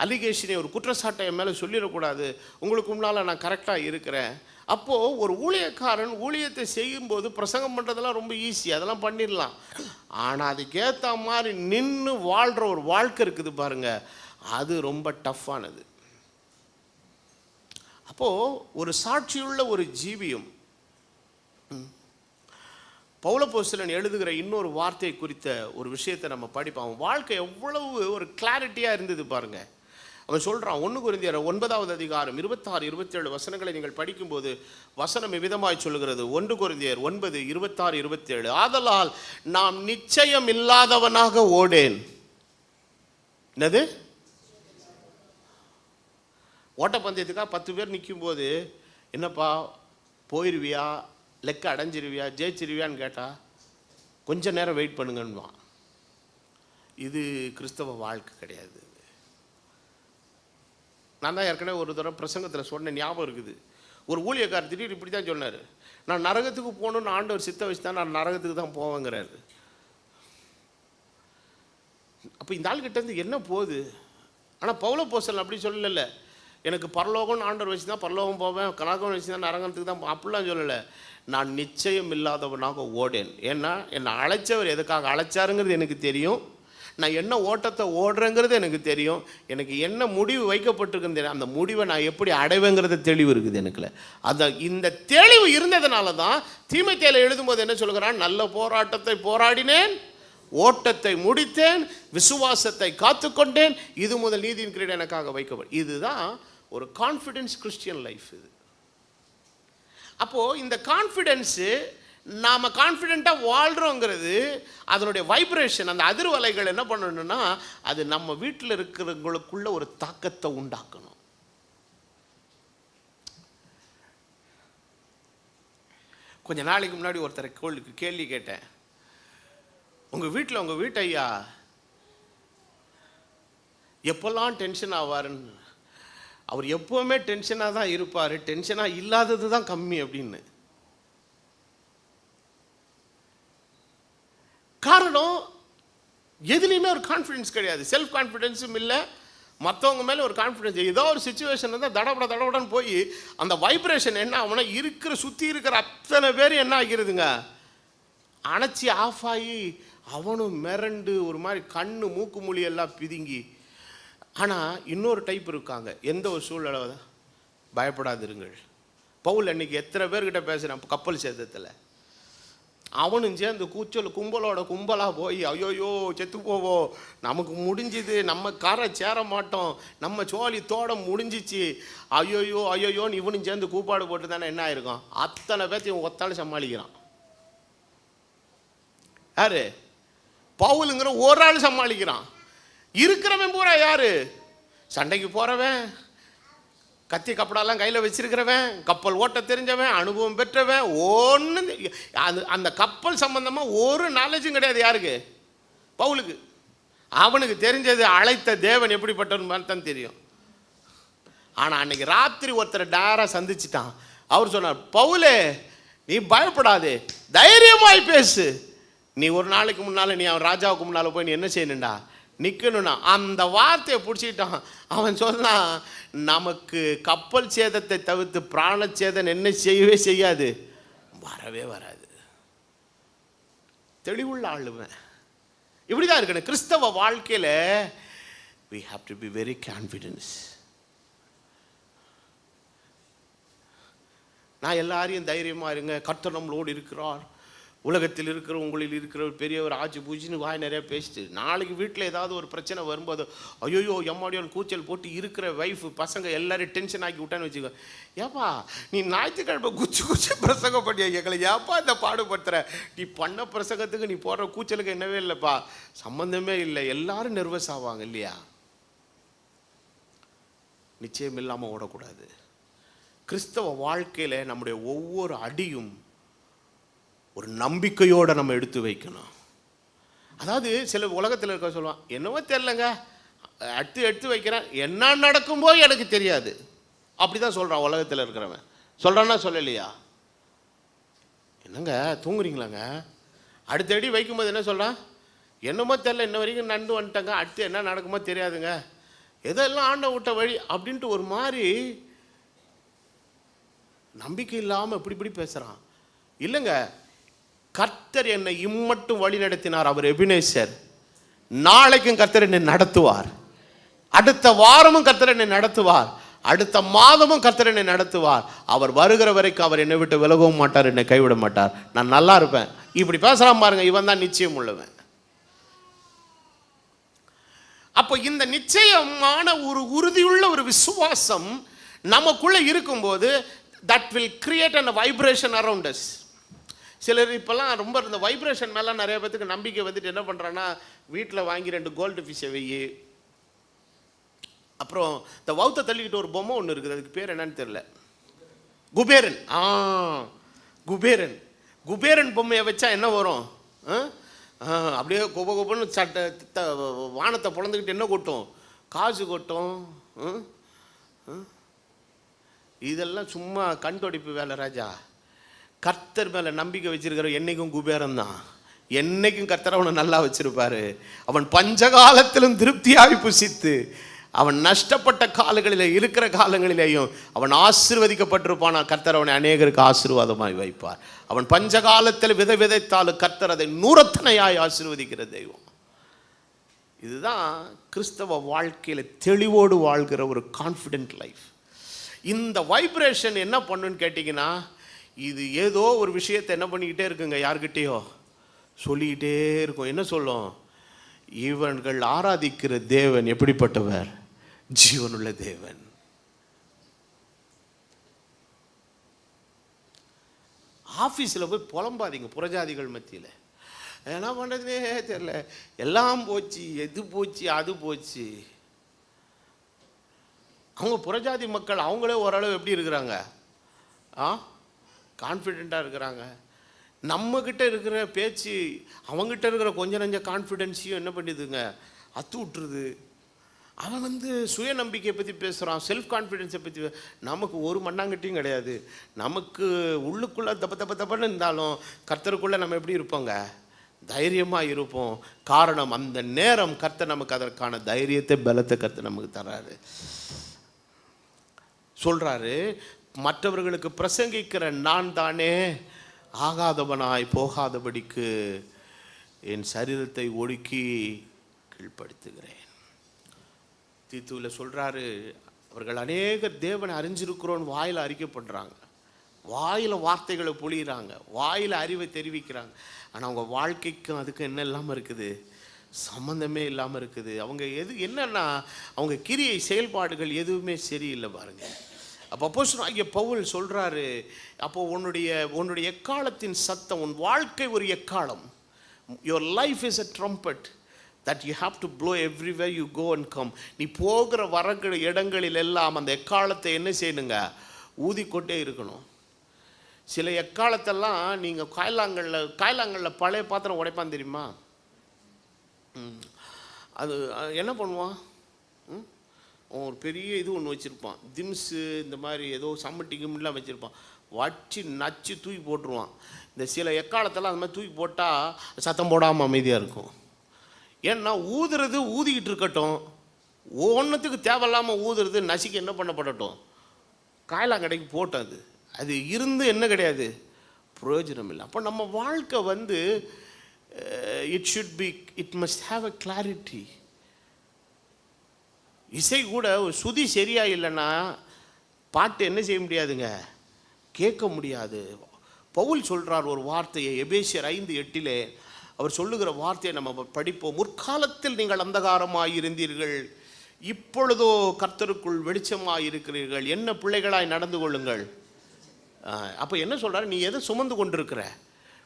அலிகேஷனை, ஒரு குற்றச்சாட்டை என் மேலே சொல்லிடக்கூடாது, உங்களுக்கு முன்னால் நான் கரெக்டாக இருக்கிறேன். அப்போது ஒரு ஊழியக்காரன் ஊழியத்தை செய்யும்போது பிரசங்கம் பண்ணுறதெல்லாம் ரொம்ப ஈஸி, அதெல்லாம் பண்ணிடலாம். ஆனால் அதுக்கேற்ற மாதிரி நின்று வாழ்கிற ஒரு வாழ்க்கை இருக்குது பாருங்கள், அது ரொம்ப டஃப்பானது. அப்போது ஒரு சாட்சியுள்ள ஒரு ஜீவியம். பவுலப்போஸ்தலன் எழுதுகிற இன்னொரு வார்த்தை குறித்த ஒரு விஷயத்தை நம்ம படிப்போம். அவன் வாழ்க்கை எவ்வளவு ஒரு கிளாரிட்டியாக இருந்தது பாருங்க. அவன் சொல்கிறான், 1 கொரிந்தியர் 9வது அதிகாரம் 26, 27 வசனங்களை நீங்கள் படிக்கும்போது வசனம் விதமாய் சொல்லுகிறது. 1 கொரிந்தியர் 9, 26, 27. ஆதலால் நாம் நிச்சயம் இல்லாதவனாக ஓடேன். என்னது? ஓட்டப்பந்தயத்துக்காக 10 பேர் நிற்கும்போது, என்னப்பா போயிடுவியா, லெக்க அடைஞ்சிருவியா, ஜெயிச்சிருவியான்னு கேட்டால் கொஞ்சம் நேரம் வெயிட் பண்ணுங்கன்னுவான். இது கிறிஸ்தவ வாழ்க்கை கிடையாது. நான் தான் ஏற்கனவே ஒரு தடவை பிரசங்கத்தில் சொன்ன ஞாபகம் இருக்குது. ஒரு ஊழியக்காரர் திடீர் இப்படி தான் சொன்னார், நான் நரகத்துக்கு போகணுன்னு ஆண்டவர் சித்த வச்சு தான் நான் நரகத்துக்கு தான் போவேங்கிறாரு. அப்போ இந்த ஆள்கிட்டேருந்து என்ன போகுது? ஆனால் பவுலப்போஸ்தலன் அப்படி சொல்லலை, எனக்கு பரலோகம்னு ஆண்டவர் வச்சு தான் பரலோகம் போவேன், கனகம் வச்சு தான் நரகத்துக்கு தான், அப்படிலாம் சொல்லலை. நான் நிச்சயம் இல்லாதவனாக ஓடேன். ஏன்னா என்னை அழைச்சவர் எதுக்காக அழைச்சாருங்கிறது எனக்கு தெரியும், நான் என்ன ஓட்டத்தை ஓடுறேங்கிறது எனக்கு தெரியும், எனக்கு என்ன முடிவு வைக்கப்பட்டிருக்குன்னு தெரியும், அந்த முடிவை நான் எப்படி அடைவேங்கிறது தெளிவு இருக்குது எனக்குள்ள. அந்த இந்த தெளிவு இருந்ததுனால தான் தீமோத்தேயுல எழுதும்போது என்ன சொல்கிறான், நல்ல போராட்டத்தை போராடினேன், ஓட்டத்தை முடித்தேன், விசுவாசத்தை காத்துக்கொண்டேன், இது முதல் நீதியின் கிரீடம் எனக்காக வைக்கப்படும். இதுதான் ஒரு கான்ஃபிடென்ஸ் கிறிஸ்டியன் லைஃப். இது அப்போது இந்த கான்ஃபிடென்ஸு, நாம் கான்ஃபிடெண்ட்டாக வாழ்கிறோங்கிறது, அதனுடைய வைப்ரேஷன், அந்த அதிர்வலைகள் என்ன பண்ணணும்னா, அது நம்ம வீட்டில் இருக்கிறவங்களுக்குள்ள ஒரு தாக்கத்தை உண்டாக்கணும். கொஞ்ச நாளைக்கு முன்னாடி ஒருத்தரை கேள்வி கேட்டேன், உங்கள் வீட்டில் உங்கள் வீட்டு ஐயா எப்போல்லாம் டென்ஷன் ஆவாருன்னு. அவர் எப்போவுமே டென்ஷனாக தான் இருப்பார், டென்ஷனாக இல்லாதது தான் கம்மி அப்படின்னு. காரணம், எதுலேயுமே ஒரு கான்ஃபிடென்ஸ் கிடையாது, செல்ஃப் கான்ஃபிடென்ஸும் இல்லை, மற்றவங்க மேலே ஒரு கான்ஃபிடென்ஸ். ஏதோ ஒரு சுச்சுவேஷன் இருந்தால் தடபடன்னு போய் அந்த வைப்ரேஷன் என்ன ஆகும்னா, சுற்றி இருக்கிற அத்தனை பேர் என்ன ஆகிருதுங்க, அணைச்சி ஆஃப் ஆகி அவனும் மிரண்டு ஒரு மாதிரி கண்ணு மூக்கு மொழி எல்லாம் பிதுங்கி. ஆனால் இன்னொரு டைப் இருக்காங்க, எந்த ஒரு சூழ்நிலை பயப்படாதிருங்கள். பவுல் அன்னைக்கு எத்தனை பேர்கிட்ட பேசுகிறேன் கப்பல் சேதத்தில், அவனும் சேர்ந்து கும்பலோட கும்பலாக போய் ஐயோயோ செத்து போவோம், நமக்கு முடிஞ்சுது, நம்ம காரை சேர மாட்டோம், நம்ம சோழி தோட முடிஞ்சிச்சு, ஐயோயோ ஐயோயோன்னு இவனும் சேர்ந்து கூப்பாடு போட்டு தானே என்ன ஆயிருக்கும், அத்தனை பேர்த்தையும் ஒத்தாலும் சமாளிக்கிறான். யாரு? பவுலுங்கிற ஒரு ஆள் சமாளிக்கிறான். இருக்கிறவன் பூரா யாரு? சண்டைக்கு போறவன், கத்தி கப்படாலாம் கையில் வச்சிருக்கிறவன், கப்பல் ஓட்ட தெரிஞ்சவன், அனுபவம் பெற்றவன், ஒன்று அந்த கப்பல் சம்பந்தமாக ஒரு நாலேஜும் கிடையாது யாருக்கு? பவுலுக்கு. அவனுக்கு தெரிஞ்சது அழைத்த தேவன் எப்படிப்பட்டவன் தான் தெரியும். ஆனால் அன்னைக்கு ராத்திரி ஒருத்தரை டேராக சந்திச்சிட்டான். அவர் சொன்னார், பவுலே நீ பயப்படாதே, தைரியமாய் பேசு, நீ ஒரு நாளைக்கு முன்னால் நீ அவன் ராஜாவுக்கு முன்னால் போய் நீ என்ன செய்யணுண்டா, நிற்கணும்னா. அந்த வார்த்தையை பிடிச்சிக்கிட்டான். அவன் சொன்னான், நமக்கு கப்பல் சேதத்தை தவிர்த்து பிராண சேதம் என்ன செய்யவே செய்யாது, வரவே வராது. தெளிவுள்ள ஆளுவன் இப்படி தான் இருக்கணும். கிறிஸ்தவ வாழ்க்கையில் we have to be very confident. நான் எல்லாரையும் தைரியமாக இருங்க, கர்த்தர் நம்மளோடு இருக்கிறார், உலகத்தில் இருக்கிற உங்களில் இருக்கிற பெரியவர் ஆச்சு பூச்சின்னு வாய் நிறையா பேசிட்டு, நாளைக்கு வீட்டில் ஏதாவது ஒரு பிரச்சனை வரும்போது ஐயோயோ எம்மாடியோன்னு கூச்சல் போட்டு இருக்கிற ஒய்ஃபு பசங்க எல்லாரையும் டென்ஷன் ஆக்கி விட்டான்னு வச்சுக்கோ. ஏப்பா நீ ஞாயிற்றுக்கிழமை குச்சி பிரசங்கம் பண்ணியா எங்களை, ஏப்பா இந்த பாடுபடுத்துற, நீ பண்ண பிரசங்கத்துக்கு நீ போடுற கூச்சலுக்கு என்னவே இல்லைப்பா, சம்மந்தமே இல்லை. எல்லாரும் நர்வஸ் ஆவாங்க இல்லையா? நிச்சயம் இல்லாமல் ஓடக்கூடாது. கிறிஸ்தவ வாழ்க்கையில் நம்முடைய ஒவ்வொரு அடியும் ஒரு நம்பிக்கையோடு நம்ம எடுத்து வைக்கணும். அதாவது சில உலகத்தில் இருக்க சொல்லுவான், என்னவோ தெரிலங்க, எடுத்து வைக்கிறேன், என்ன நடக்கும்போ எனக்கு தெரியாது, அப்படி தான் சொல்கிறான் உலகத்தில் இருக்கிறவன். சொல்கிறான்னா சொல்லலையா? என்னங்க தூங்குறீங்களாங்க, அடுத்த அடி வைக்கும்போது என்ன சொல்கிறான், என்னமோ தெரில, இன்ன வரைக்கும் நண்டு வந்துட்டங்க, அடுத்து என்ன நடக்குமோ தெரியாதுங்க. எதெல்லாம் ஆண்ட விட்ட வழி அப்படின்ட்டு ஒரு மாதிரி நம்பிக்கை இல்லாமல் இப்படி பேசுகிறான். இல்லைங்க, கர்த்தர் என்னை இம்மட்டும் வழி நடத்தினார். அவர் எபினேசர். நாளைக்கும் கர்த்தர் என்னை நடத்துவார். அடுத்த வாரமும் கர்த்தர் என்னை நடத்துவார். அடுத்த மாதமும் கர்த்தர் என்னை நடத்துவார். அவர் வருகிற வரைக்கும் அவர் என்னை விட்டு விலகவும் மாட்டார், என்னை கைவிட மாட்டார். நான் நல்லா இருப்பேன். இப்படி பேசலாம் பாருங்க. இவன் தான் நிச்சயம் உள்ளவன். அப்போ இந்த நிச்சயமான ஒரு உறுதியுள்ள ஒரு விசுவாசம் நமக்குள்ள இருக்கும்போது that will create a vibration around us. சிலர் இப்போல்லாம் ரொம்ப இந்த வைப்ரேஷன் மேலே நிறைய பேத்துக்கு நம்பிக்கை வந்துட்டு என்ன பண்ணுறான்னா, வீட்டில் வாங்கி 2 கோல்டு ஃபிஷ்ஷை வெயி, அப்புறம் இந்த வவுத்தை தள்ளிக்கிட்டு ஒரு பொம்மை ஒன்று இருக்குது, அதுக்கு பேர் என்னன்னு தெரியல, குபேரன். குபேரன் குபேரன் பொம்மையை வச்சா என்ன வரும்? அப்படியே கொபன்னு சட்டை வானத்தை பொழந்துக்கிட்டு என்ன கொட்டும்? காசு கொட்டும். இதெல்லாம் சும்மா கண்தொடிப்பு வேலை ராஜா. கர்த்தர் மேலே நம்பிக்கை வச்சிருக்கிற என்னைக்கும் குபேரன் தான். என்னைக்கும் கர்த்தர் அவனை நல்லா வச்சிருப்பாரு. அவன் பஞ்சகாலத்திலும் திருப்தியாய் புசித்து, அவன் நஷ்டப்பட்ட காலங்களிலே இருக்கிற காலங்களிலேயும் அவன் ஆசீர்வதிக்கப்பட்டிருப்பானா. கர்த்தர் அவனை அநேகருக்கு ஆசீர்வாதமாய் வைப்பார். அவன் பஞ்சகாலத்தில் விதைத்தாலும் கர்த்தர் அதை நூறத்தனையாய் ஆசீர்வதிக்கிற தெய்வம். இதுதான் கிறிஸ்தவ வாழ்க்கையில் தெளிவோடு வாழ்கிற ஒரு கான்ஃபிடென்ட் லைஃப். இந்த வைப்ரேஷன் என்ன பண்ணுன்னு கேட்டிங்கன்னா, இது ஏதோ ஒரு விஷயத்தை என்ன பண்ணிக்கிட்டே இருக்குங்க, யார்கிட்டேயோ சொல்லிக்கிட்டே இருக்கும். என்ன சொல்லும்? இவர்கள் ஆராதிக்கிற தேவன் எப்படிப்பட்டவர்? ஜீவனுள்ள தேவன். ஆஃபீஸில் போய் புலம்பாதீங்க புறஜாதிகள் மத்தியில். என்ன பண்ணுறதுனே தெரியல, எல்லாம் போச்சு, எது போச்சு அது போச்சு. அவங்க புறஜாதி மக்கள் அவங்களே ஓரளவு எப்படி இருக்கிறாங்க? கான்ஃபிடெண்ட்டாக இருக்கிறாங்க. நம்மக்கிட்ட இருக்கிற பேச்சு அவங்ககிட்ட இருக்கிற கொஞ்சம் நஞ்ச கான்ஃபிடென்ஸையும் என்ன பண்ணிடுதுங்க, அத்து விட்டுருது. அவன் சுய நம்பிக்கையை பற்றி பேசுகிறான், செல்ஃப் கான்ஃபிடென்ஸை பற்றி. நமக்கு ஒரு மண்ணாங்கட்டியும் கிடையாது. நமக்கு உள்ளுக்குள்ளே தப்பன்னு இருந்தாலும் கர்த்தருக்குள்ளே நம்ம எப்படி இருப்போங்க? தைரியமாக இருப்போம். காரணம், அந்த நேரம் கர்த்தர் நமக்கு அதற்கான தைரியத்தை பலத்தை கர்த்தர் நமக்கு தராரு. சொல்கிறாரு, மற்றவர்களுக்கு பிரசங்கிக்கிற நான் தானே ஆகாதவனாய் போகாதபடிக்கு என் சரீரத்தை ஒடுக்கி கீழ்ப்படுத்துகிறேன். தீத்துவில் சொல்கிறாரு, அவர்கள் அநேகர் தேவனை அறிஞ்சிருக்கிறோன்னு வாயில் அறிக்கை பண்ணுறாங்க, வாயில் வார்த்தைகளை பொழிகிறாங்க, வாயில் அறிவை தெரிவிக்கிறாங்க. ஆனால் அவங்க வாழ்க்கைக்கும் அதுக்கும் என்ன இல்லாமல் இருக்குது? சம்மந்தமே இல்லாமல் இருக்குது. அவங்க என்னன்னா அவங்க கிரியை செயல்பாடுகள் எதுவுமே சரியில்லை பாருங்க. அப்போ அப்போஸ்தலனாகிய பவுல் சொல்கிறாரு, அப்போ உன்னுடைய எக்காலத்தின் சத்தம், உன் வாழ்க்கை ஒரு எக்காலம். Your life is a trumpet that you have to blow everywhere you go and come. நீ போகிற வரகிற இடங்களில் எல்லாம் அந்த எக்காலத்தை என்ன செய்யணுங்க? ஊதிக்கொண்டே இருக்கணும். சில எக்காலத்தெல்லாம் நீங்கள் காயலாங்கல்ல பழைய பாத்திரம் உடைப்பான் தெரியுமா? அது என்ன பண்ணுவான்? ஒரு பெரிய இது ஒன்று வச்சுருப்பான், திம்ஸு இந்த மாதிரி ஏதோ சம்மட்டி கிம்லாம் வச்சுருப்பான். வச்சு நச்சு தூக்கி போட்டுருவான். இந்த சில எக்காலத்தெல்லாம் அந்த மாதிரி தூக்கி போட்டால் சத்தம் போடாமல் அமைதியாக இருக்கும். ஏன்னா ஊதுறது ஊதிக்கிட்டு இருக்கட்டும், ஒன்றுத்துக்கு தேவையில்லாமல் ஊதுறது நசிக்கு என்ன பண்ணப்படட்டும், காயலாங்கடைக்கு போட்டது அது இருந்து என்ன கிடையாது, பிரயோஜனம் இல்லை. அப்போ நம்ம வாழ்க்கை it must have a clarity. இசை கூட ஒரு சுதி சரியாக இல்லைன்னா பாட்டு என்ன செய்ய முடியாதுங்க, கேட்க முடியாது. பவுல் சொல்கிறார் ஒரு வார்த்தையை, எபேசியர் 5:8 அவர் சொல்லுகிற வார்த்தையை நம்ம படிப்போம். முற்காலத்தில் நீங்கள் அந்தகாரமாய் இருந்தீர்கள், இப்பொழுதோ கர்த்தருக்குள் வெளிச்சமாய் இருக்கிறீர்கள், என்ன பிள்ளைகளாய் நடந்து கொள்ளுங்கள். அப்போ என்ன சொல்கிறார்? நீ எதை சுமந்து கொண்டிருக்கிற?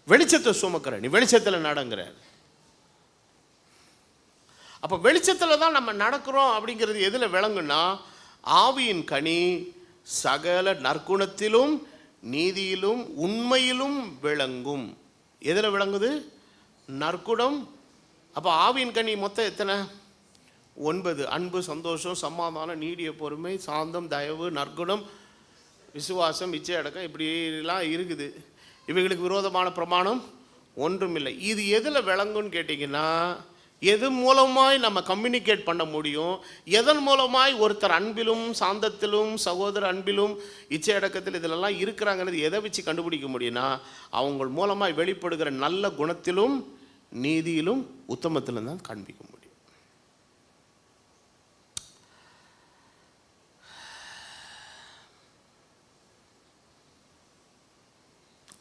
வெளிச்சத்தை சுமக்கிற, நீ வெளிச்சத்தில் நடங்கிற. அப்போ வெளிச்சத்தில் தான் நம்ம நடக்கிறோம். அப்படிங்கிறது எதில் விளங்குன்னா, ஆவியின் கனி சகல நற்குணத்திலும் நீதியிலும் உண்மையிலும் விளங்கும். எதில் விளங்குது? நற்குணம். அப்போ ஆவியின் கனி மொத்தம் எத்தனை? 9. அன்பு, சந்தோஷம், சமாதானம், நீடிய பொறுமை, சாந்தம், தயவு, நற்குணம், விசுவாசம், இச்சை அடக்கம், இப்படிலாம் இருக்குது. இவைகளுக்கு விரோதமான பிரமாணம் ஒன்றும் இல்லை. இது எதில் விளங்குன்னு கேட்டிங்கன்னா, எது மூலமாய் நம்ம கம்யூனிகேட் பண்ண முடியும், எதன் மூலமாய் ஒருத்தர் அன்பிலும் சாந்தத்திலும் சகோதர அன்பிலும் இச்சை அடக்கத்தில் இதிலெல்லாம் இருக்கிறாங்கிறது எதை வச்சு கண்டுபிடிக்க முடியும்னா, அவங்க மூலமாய் வெளிப்படுகிற நல்ல குணத்திலும் நீதியிலும் உத்தமத்திலும் தான் காண்பிக்க முடியும்.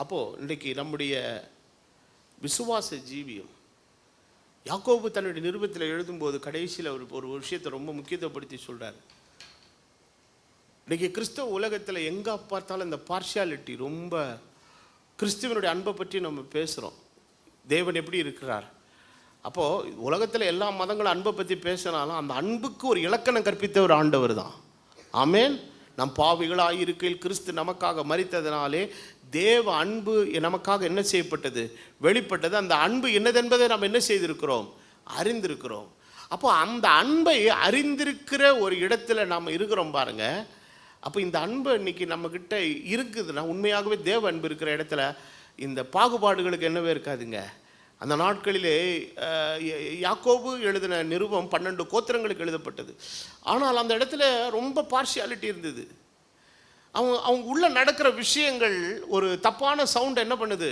அப்போது இன்றைக்கு நம்முடைய விசுவாச ஜீவியம், யாக்கோபு தன்னுடைய நிருபத்தில் எழுதும்போது கடைசியில் ஒரு விஷயத்தை ரொம்ப முக்கியத்துவப்படுத்தி சொல்கிறார். இன்றைக்கி கிறிஸ்தவ உலகத்தில் எங்கே பார்த்தாலும் இந்த பார்ஷியாலிட்டி, ரொம்ப கிறிஸ்துவனுடைய அன்பை பற்றி நம்ம பேசுகிறோம். தேவன் எப்படி இருக்கிறார்? அப்போது உலகத்தில் எல்லா மதங்களும் அன்பை பற்றி பேசினாலும் அந்த அன்புக்கு ஒரு இலக்கணம் கற்பித்த ஒரு ஆண்டவர் தான். ஆமேன். நம் பாவிகளாக இருக்கையில் கிறிஸ்து நமக்காக மரித்ததினாலே தேவ அன்பு நமக்காக என்ன செய்யப்பட்டது? வெளிப்பட்டது. அந்த அன்பு என்னதென்பதை நாம் என்ன செய்திருக்கிறோம்? அறிந்திருக்கிறோம். அப்போ அந்த அன்பை அறிந்திருக்கிற ஒரு இடத்துல நாம் இருக்கிறோம் பாருங்க. அப்போ இந்த அன்பு இன்னைக்கு நம்மக்கிட்ட இருக்குதுன்னா, உண்மையாகவே தேவ அன்பு இருக்கிற இடத்துல இந்த பாகுபாடுகளுக்கு என்னவே இருக்காதுங்க. அந்த நாட்களிலே யாக்கோபு எழுதின நிருபம் 12 கோத்திரங்களுக்கு எழுதப்பட்டது. ஆனால் அந்த இடத்துல ரொம்ப பார்ஷியாலிட்டி இருந்தது. அவங்க உள்ள நடக்கிற விஷயங்கள் ஒரு தப்பான சவுண்ட் என்ன பண்ணுது?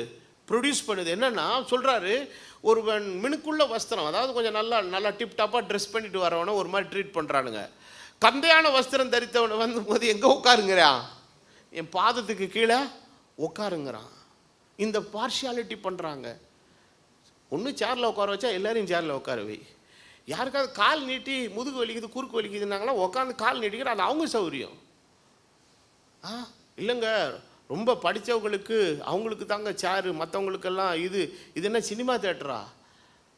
ப்ரொடியூஸ் பண்ணுது. என்னன்னா சொல்கிறாரு, ஒருவன் மினுக்குள்ள வஸ்திரம், அதாவது கொஞ்சம் நல்லா டிப்டாப்பாக ட்ரெஸ் பண்ணிட்டு வரவனை ஒரு மாதிரி ட்ரீட் பண்ணுறானுங்க. கந்தையான வஸ்திரம் தரித்தவனை வந்து போது எங்கே உட்காருங்கிறான்? என் பாதத்துக்கு கீழே உட்காருங்கிறான். இந்த பார்ஷியாலிட்டி பண்ணுறாங்க. ஒன்று சேரில் உட்கார வச்சா எல்லாரையும் சேரில் உட்கார வை. யாருக்காவது கால் நீட்டி முதுகு வலிக்குது குறுக்கு வலிக்குதுன்னாங்களா உட்காந்து கால் நீட்டிக்கிற அது அவங்க சௌகரியம். இல்லைங்க, ரொம்ப படித்தவங்களுக்கு அவங்களுக்கு தாங்க சேரு, மற்றவங்களுக்கெல்லாம் இது என்ன சினிமா தேட்டரா?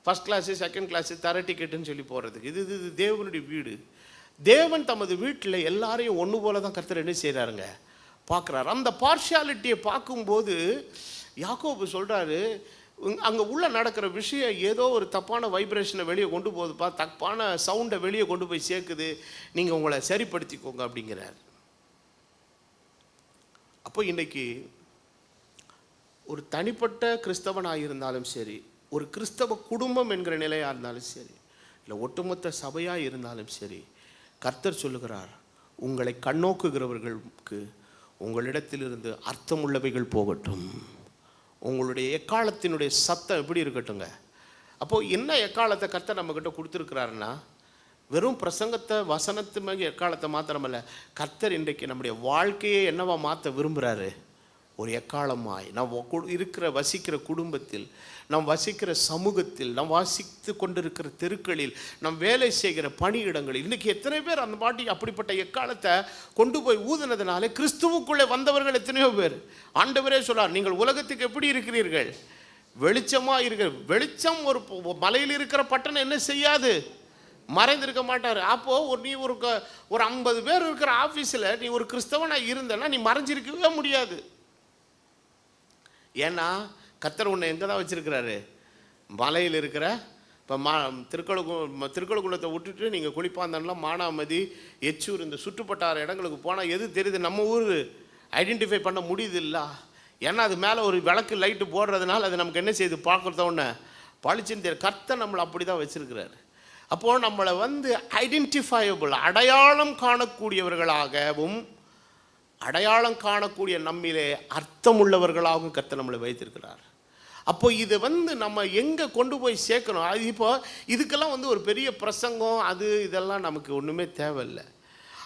ஃபஸ்ட் கிளாஸு செகண்ட் கிளாஸு தர டிக்கெட்டுன்னு சொல்லி போகிறதுக்கு. இது தேவனுடைய வீடு. தேவன் தமது வீட்டில் எல்லாரையும் ஒன்று போல தான் கர்த்தர் என்ன செய்கிறாருங்க? பார்க்குறாரு. அந்த பார்ஷியாலிட்டியை பார்க்கும்போது யாக்கோபு சொல்கிறாரு, அங்கே உள்ள நடக்கிற விஷயம் ஏதோ ஒரு தப்பான வைப்ரேஷனை வெளியே கொண்டு போகுதுப்பா, தப்பான சவுண்டை வெளியே கொண்டு போய் சேர்க்குது, நீங்கள் உங்களை சரிப்படுத்திக்கோங்க அப்படிங்கிறார். அப்போ இன்றைக்கி ஒரு தனிப்பட்ட கிறிஸ்தவனாக இருந்தாலும் சரி, ஒரு கிறிஸ்தவ குடும்பம் என்கிற நிலையாக இருந்தாலும் சரி, இல்லை ஒட்டுமொத்த சபையாக இருந்தாலும் சரி, கர்த்தர் சொல்லுகிறார், உங்களை கண்ணோக்குகிறவர்களுக்கு உங்களிடத்திலிருந்து அர்த்தமுள்ளவைகள் போகட்டும். உங்களுடைய எக்காலத்தினுடைய சத்தம் எப்படி இருக்கட்டுங்க. அப்போது என்ன எக்காலத்தை கர்த்தர் நம்மக்கிட்ட கொடுத்துருக்கிறாருன்னா, வெறும் பிரசங்கத்தை வசனத்து மாதிரி எக்காலத்தை மாத்திரமல்ல, கர்த்தர் இன்றைக்கு நம்முடைய வாழ்க்கையை என்னவா மாற்ற விரும்புகிறாரு? ஒரு எக்காலமாய் நாம் வசிக்கிற குடும்பத்தில், நாம் வசிக்கிற சமூகத்தில், நாம் வாசித்து கொண்டிருக்கிற தெருக்களில், நாம் வேலை செய்கிற பணியிடங்களில் இன்றைக்கி எத்தனை பேர் அந்த பாட்டி அப்படிப்பட்ட எக்காலத்தை கொண்டு போய் ஊதினதுனாலே கிறிஸ்துவுக்குள்ளே வந்தவர்கள் எத்தனையோ பேர். ஆண்டவரே சொல்றார், நீங்கள் உலகத்துக்கு எப்படி இருக்கிறீர்கள்? வெளிச்சமாக இருக்கிற வெளிச்சம். ஒரு மலையில் இருக்கிற பட்டணம் என்ன செய்யாது? மறைந்திருக்க மாட்டார். அப்போது நீ ஒரு 50 பேர் இருக்கிற ஆஃபீஸில் நீ ஒரு கிறிஸ்தவனாக இருந்தனா நீ மறைஞ்சிருக்கவே முடியாது. ஏன்னா கர்த்தர் உன்னை எங்கே தான் வச்சுருக்கிறாரு? மலையில் இருக்கிற இப்போ திருக்கழுக்குளத்தை விட்டுட்டு நீங்கள் குளிப்பாந்தன்லாம் மானாமதி, எச்சூர், இந்த சுற்றுப்பட்டார இடங்களுக்கு போனால் எது தெரியுது? நம்ம ஊர் ஐடென்டிஃபை பண்ண முடியுது இல்லை? ஏன்னா அது மேலே ஒரு விளக்கு லைட்டு போடுறதுனால அது நமக்கு என்ன செய்யுது? பார்க்குறத ஒன்று பளிச்சுன்னு தெரியும். கர்த்தர் நம்மளை அப்படி தான் வச்சுருக்கிறாரு. அப்போது நம்மளை ஐடென்டிஃபையபிள், அடையாளம் காணக்கூடியவர்களாகவும் அடையாளம் காணக்கூடிய நம்மிலே அர்த்தமுள்ளவர்களாகவும் கர்த்தர் நம்மளை வைத்திருக்கிறார். அப்போ இதை நம்ம எங்கே கொண்டு போய் சேர்க்கணும்? அது இப்போ இதுக்கெல்லாம் ஒரு பெரிய பிரசங்கம் இதெல்லாம் நமக்கு ஒன்றுமே தேவையில்லை.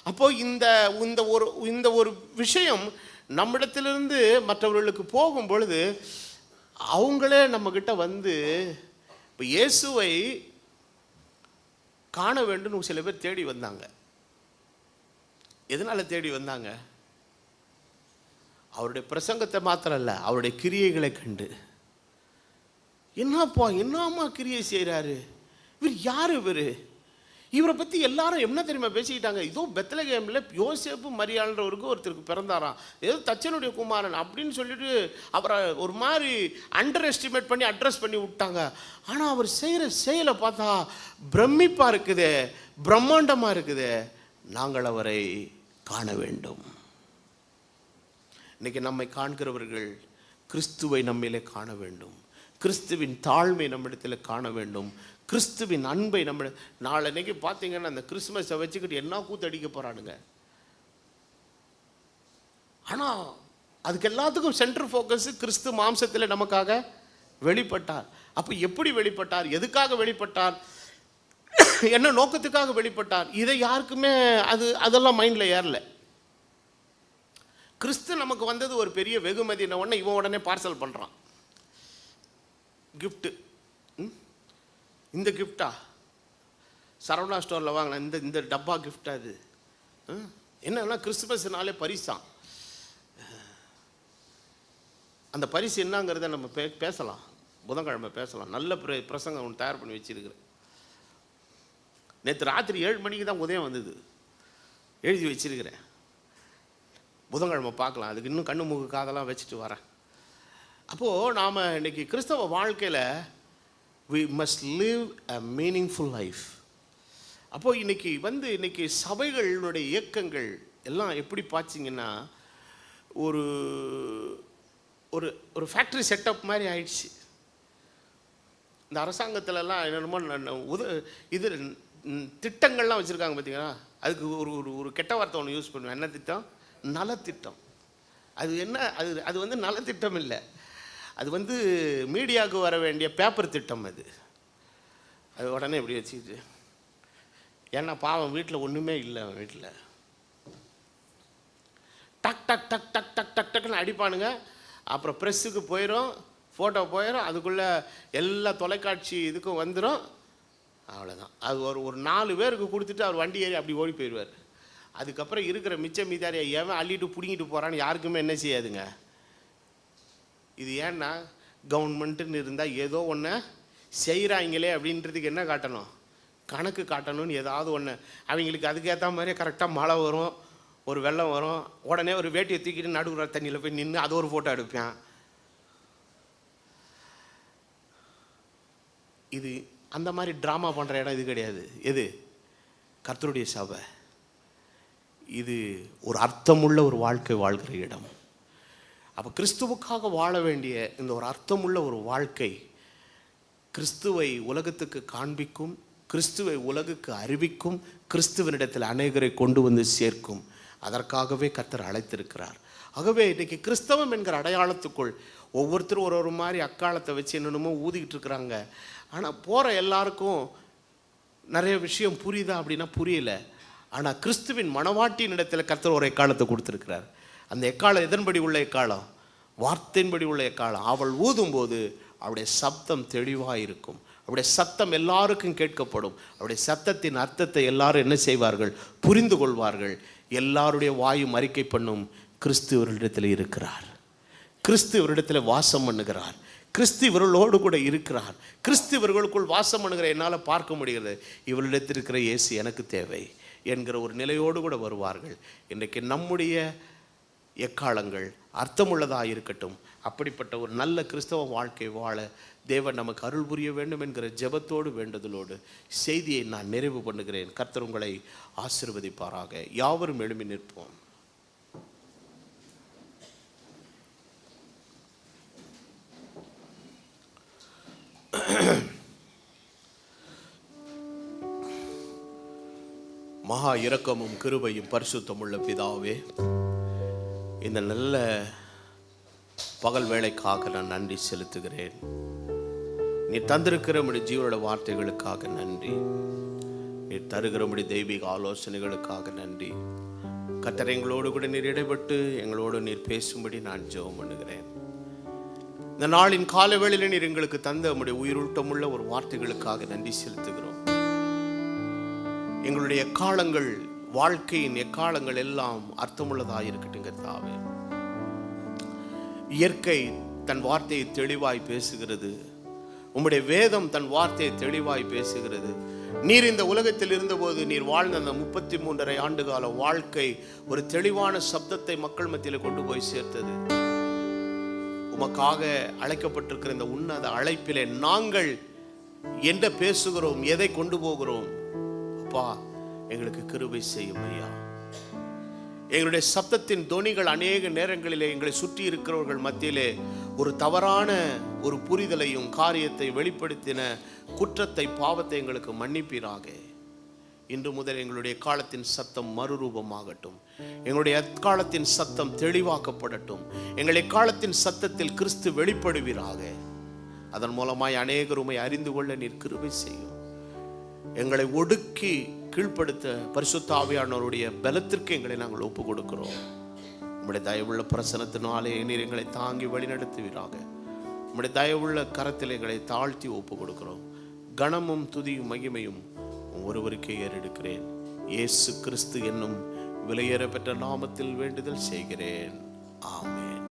அப்போது இந்த ஒரு விஷயம் நம்மிடத்திலிருந்து மற்றவர்களுக்கு போகும் பொழுது அவங்களே நம்மக்கிட்ட இப்போ இயேசுவை காண வேண்டும் சில பேர் தேடி வந்தாங்க. எதனால் தேடி வந்தாங்க? அவருடைய பிரசங்கத்தை மாத்திரம் இல்லை, அவருடைய கிரியைகளை கண்டு, என்னம்மா கிரியை செய்கிறாரு இவர், யார் இவரை பற்றி எல்லாரும் என்ன தெரியுமா பேசிக்கிட்டாங்க? இதோ பெத்லகேமில் யோசேப்பு மரியாள்ன்றவருக்கு ஒருத்தருக்கு பிறந்தாராம், ஏதோ தச்சனுடைய குமாரன் அப்படின்னு சொல்லிட்டு அவரை ஒரு மாதிரி அண்டர் எஸ்டிமேட் பண்ணி அட்ரஸ் பண்ணி விட்டாங்க. ஆனால் அவர் செய்கிற செயலை பார்த்தா பிரமிப்பாக இருக்குது, பிரம்மாண்டமாக இருக்குது. நாங்கள் அவரை காண வேண்டும். இன்றைக்கி நம்மை காண்கிறவர்கள் கிறிஸ்துவை நம்மிலே காண வேண்டும். கிறிஸ்துவின் தாழ்மை நம்மிடத்தில் காண வேண்டும். கிறிஸ்துவின் அன்பை நம்ம நாளைக்கு பார்த்தீங்கன்னா அந்த கிறிஸ்துமஸை வச்சுக்கிட்டு என்ன கூத்தடிக்க போகிறானுங்க. ஆனால் அதுக்கு எல்லாத்துக்கும் சென்ட்ரல் ஃபோக்கஸ் கிறிஸ்து மாம்சத்தில் நமக்காக வெளிப்பட்டார். அப்போ எப்படி வெளிப்பட்டார், எதுக்காக வெளிப்பட்டார், என்ன நோக்கத்துக்காக வெளிப்பட்டார், இதை யாருக்குமே அதெல்லாம் மைண்டில் ஏறல. கிறிஸ்து நமக்கு வந்தது ஒரு பெரிய வெகுமதின உடனே இவன் உடனே பார்சல் பண்ணுறான். கிஃப்ட்டு, இந்த கிஃப்டா சரவணா ஸ்டோரில் வாங்கின இந்த டப்பா கிஃப்டா இது என்னன்னா கிறிஸ்துமஸ்னாலே பரிசான். அந்த பரிசு என்னங்கிறத நம்ம பேசலாம், புதன்கிழமை பேசலாம். நல்ல பிரசங்கம் ஒன்று தயார் பண்ணி வச்சிருக்கிறேன். நேற்று ராத்திரி 7 மணிக்கு தான் உதயம் வந்தது, எழுதி வச்சிருக்கிறேன். புதன்கிழமை பார்க்கலாம். அதுக்கு இன்னும் கண்ணு மூக்கு காதெல்லாம் வச்சுட்டு வரேன். அப்போது நாம் இன்றைக்கி கிறிஸ்தவ வாழ்க்கையில் we must live a meaningful life. அப்போது இன்றைக்கி சபைகளுடைய இயக்கங்கள் எல்லாம் எப்படி பார்த்தீங்கன்னா ஒரு ஒரு ஒரு ஃபேக்ட்ரி செட்டப் மாதிரி ஆயிடுச்சு. இந்த அரசாங்கத்திலலாம் என்னென்னமோ இது திட்டங்கள்லாம் வச்சுருக்காங்க பார்த்தீங்கன்னா. அதுக்கு ஒரு ஒரு கெட்ட வார்த்தை ஒன்று யூஸ் பண்ணுவேன். என்ன திட்டம்? நலத்திட்டம். அது என்ன, அது வந்து நலத்திட்டம் இல்லை, அது வந்து மீடியாவுக்கு வர வேண்டிய பேப்பர் திட்டம். அது உடனே எப்படி வச்சுக்கிட்டு, ஏன்னா பாவம் வீட்டில் ஒன்றுமே இல்லை, அவன் வீட்டில் டக் டக் டக் டக் டக் டக் டக்குன்னு அடிப்பானுங்க. அப்புறம் ப்ரெஸ்ஸுக்கு போயிடும், ஃபோட்டோ போயிடும், அதுக்குள்ளே எல்லா தொலைக்காட்சி இதுக்கும் வந்துடும். அவ்வளோதான். அது ஒரு 4 பேருக்கு கொடுத்துட்டு அவர் வண்டி ஏறி அப்படி ஓடி போயிடுவார். அதுக்கப்புறம் இருக்கிற மிச்ச மீதாரியை ஏன் அள்ளிட்டு பிடிங்கிட்டு போகிறான்னு யாருக்குமே என்ன செய்யாதுங்க. இது ஏன்னா கவர்மெண்ட்டுன்னு இருந்தால் ஏதோ ஒன்று செய்கிறாங்களே அப்படின்றதுக்கு என்ன காட்டணும், கணக்கு காட்டணும்னு ஏதாவது ஒன்று. அவங்களுக்கு அதுக்கேற்ற மாதிரியே கரெக்டாக மழை வரும், ஒரு வெள்ளம் வரும், உடனே ஒரு வேட்டியை தூக்கிட்டு நடுவுற தண்ணியில் போய் நின்று அது ஒரு ஃபோட்டோ எடுப்பேன். இது அந்த மாதிரி ட்ராமா பண்ணுற இடம் இது கிடையாது. எது? கர்த்தருடைய சபை. இது ஒரு அர்த்தமுள்ள ஒரு வாழ்க்கை வாழ்கிற இடம். அப்போ கிறிஸ்துவுக்காக வாழ வேண்டிய இந்த ஒரு அர்த்தமுள்ள ஒரு வாழ்க்கை கிறிஸ்துவை உலகத்துக்கு காண்பிக்கும், கிறிஸ்துவை உலகுக்கு அறிவிக்கும், கிறிஸ்துவனிடத்தில் அநேகரை கொண்டு வந்து சேர்க்கும். அதற்காகவே கர்த்தர் அழைத்திருக்கிறார். ஆகவே இன்றைக்கி கிறிஸ்தவம் என்கிற அடையாளத்துக்குள் ஒவ்வொருத்தரும் ஒரு மாதிரி அக்காலத்தை வச்சு என்னென்னமோ ஊதிக்கிட்டு இருக்கிறாங்க. ஆனால் போகிற எல்லாருக்கும் நிறைய விஷயம் புரியுதா அப்படின்னா புரியல. ஆனால் கிறிஸ்துவின் மணவாட்டியின் இடத்துல கர்த்தர் ஒரு எக்காலத்தை கொடுத்துருக்கிறார். அந்த எக்காலம் எதன்படி உள்ள எக்காலம்? வார்த்தையின்படி உள்ள எக்காலம். அவள் ஊதும்போது அவளுடைய சப்தம் தெளிவாக இருக்கும், அவருடைய சத்தம் எல்லாருக்கும் கேட்கப்படும், அவருடைய சத்தத்தின் அர்த்தத்தை எல்லாரும் என்ன செய்வார்கள்? புரிந்து கொள்வார்கள். எல்லாருடைய வாயும் அறிக்கை பண்ணும், கிறிஸ்து இவரிடத்தில் இருக்கிறார், கிறிஸ்து இவரிடத்தில் வாசம் பண்ணுகிறார், கிறிஸ்து இவர்களோடு கூட இருக்கிறார், கிறிஸ்து இவர்களுக்குள் வாசம் பண்ணுகிற என்னால் பார்க்க முடிகிறது, இவரிடத்தில் இருக்கிற இயேசு எனக்கு தேவை என்கிற ஒரு நிலையோடு கூட வருவார்கள். இன்றைக்கு நம்முடைய எக்காலங்கள் அர்த்தமுள்ளதாக இருக்கட்டும். அப்படிப்பட்ட ஒரு நல்ல கிறிஸ்தவ வாழ்க்கை வாழ தேவன் நமக்கு அருள் புரிய வேண்டும் என்கிற ஜெபத்தோடு வேண்டுதலோடு செய்தியை நான் நிறைவு பண்ணுகிறேன். கர்த்தர் உங்களை ஆசீர்வதிப்பாராக. யாவரும் எழும்பி நிற்போம். மகா இரக்கமும் கிருபையும் பரிசுத்தமுள்ள பிதாவே, இந்த நல்ல பகல் வேளைக்காக நான் நன்றி செலுத்துகிறேன். நீ தந்திருக்கிற உம்முடைய ஜீவனோட வார்த்தைகளுக்காக நன்றி. நீ தருகிற உம்முடைய தெய்வீக ஆலோசனைகளுக்காக நன்றி. கர்த்தர் எங்களோடு கூட நீர் இடைப்பட்டு எங்களோடு நீர் பேசும்படி நான் ஜெபம் பண்ணுகிறேன். இந்த நாளின் கால வேளையில் நீர் எங்களுக்கு தந்த உம்முடைய உயிரோட்டமுள்ள ஒரு வார்த்தைகளுக்காக நன்றி செலுத்துகிறோம். எங்களுடைய எக்காலங்கள், வாழ்க்கையின் எக்காலங்கள் எல்லாம் அர்த்தமுள்ளதாக இருக்கட்டும் கர்த்தாவே. இயற்கை தன் வார்த்தையை தெளிவாய் பேசுகிறது, உம்முடைய வேதம் தன் வார்த்தையை தெளிவாய் பேசுகிறது. நீர் இந்த உலகத்தில் இருந்தபோது நீர் வாழ்ந்த அந்த 33.5 ஆண்டு கால வாழ்க்கை ஒரு தெளிவான சப்தத்தை மக்கள் மத்தியில் கொண்டு போய் சேர்த்தது. உமக்காக அழைக்கப்பட்டிருக்கிற இந்த உன்னத அழைப்பிலே நாங்கள் என்ன பேசுகிறோம், எதை கொண்டு போகிறோம், அப்பா எங்களுக்கு கிருபை செய்யும் ஐயா. எங்களுடைய சத்தத்தின் தொனிகள் அநேக நேரங்களிலே எங்களை சுற்றி இருக்கிறவர்கள் மத்தியிலே ஒரு தவறான ஒரு புரிதலையும் காரியத்தை வெளிப்படுத்தின குற்றத்தை பாவத்தை எங்களுக்கு மன்னிப்பீராக. இன்று முதல் எங்களுடைய காலத்தின் சத்தம் மறுரூபமாகட்டும். எங்களுடைய எக்காலத்தின் சத்தம் தெளிவாக்கப்படட்டும். எங்களுடைய காலத்தின் சத்தத்தில் கிறிஸ்து வெளிப்படுவீராக. அதன் மூலமாய் அநேகர் உம்மை அறிந்து கொள்ள நீர் கிருபை செய்யும். எங்களை ஒடுக்கி கீழ்ப்படுத்த பரிசுத்த ஆவியானவருடைய பலத்திற்கு எங்களை நாங்கள் ஒப்பு கொடுக்கிறோம். உம்முடைய தயவுள்ள பிரசனத்தினாலே நீர் எங்களை தாங்கி வழிநடத்துவீராக. உம்முடைய தயவுள்ள கரத்தில் எங்களை தாழ்த்தி ஒப்பு கொடுக்கிறோம். கனமும் துதியும் மகிமையும் ஒருவருக்கே ஏறெடுக்கிறேன். இயேசு கிறிஸ்து என்னும் விலையேற பெற்ற நாமத்தில் வேண்டுதல் செய்கிறேன். ஆமென்.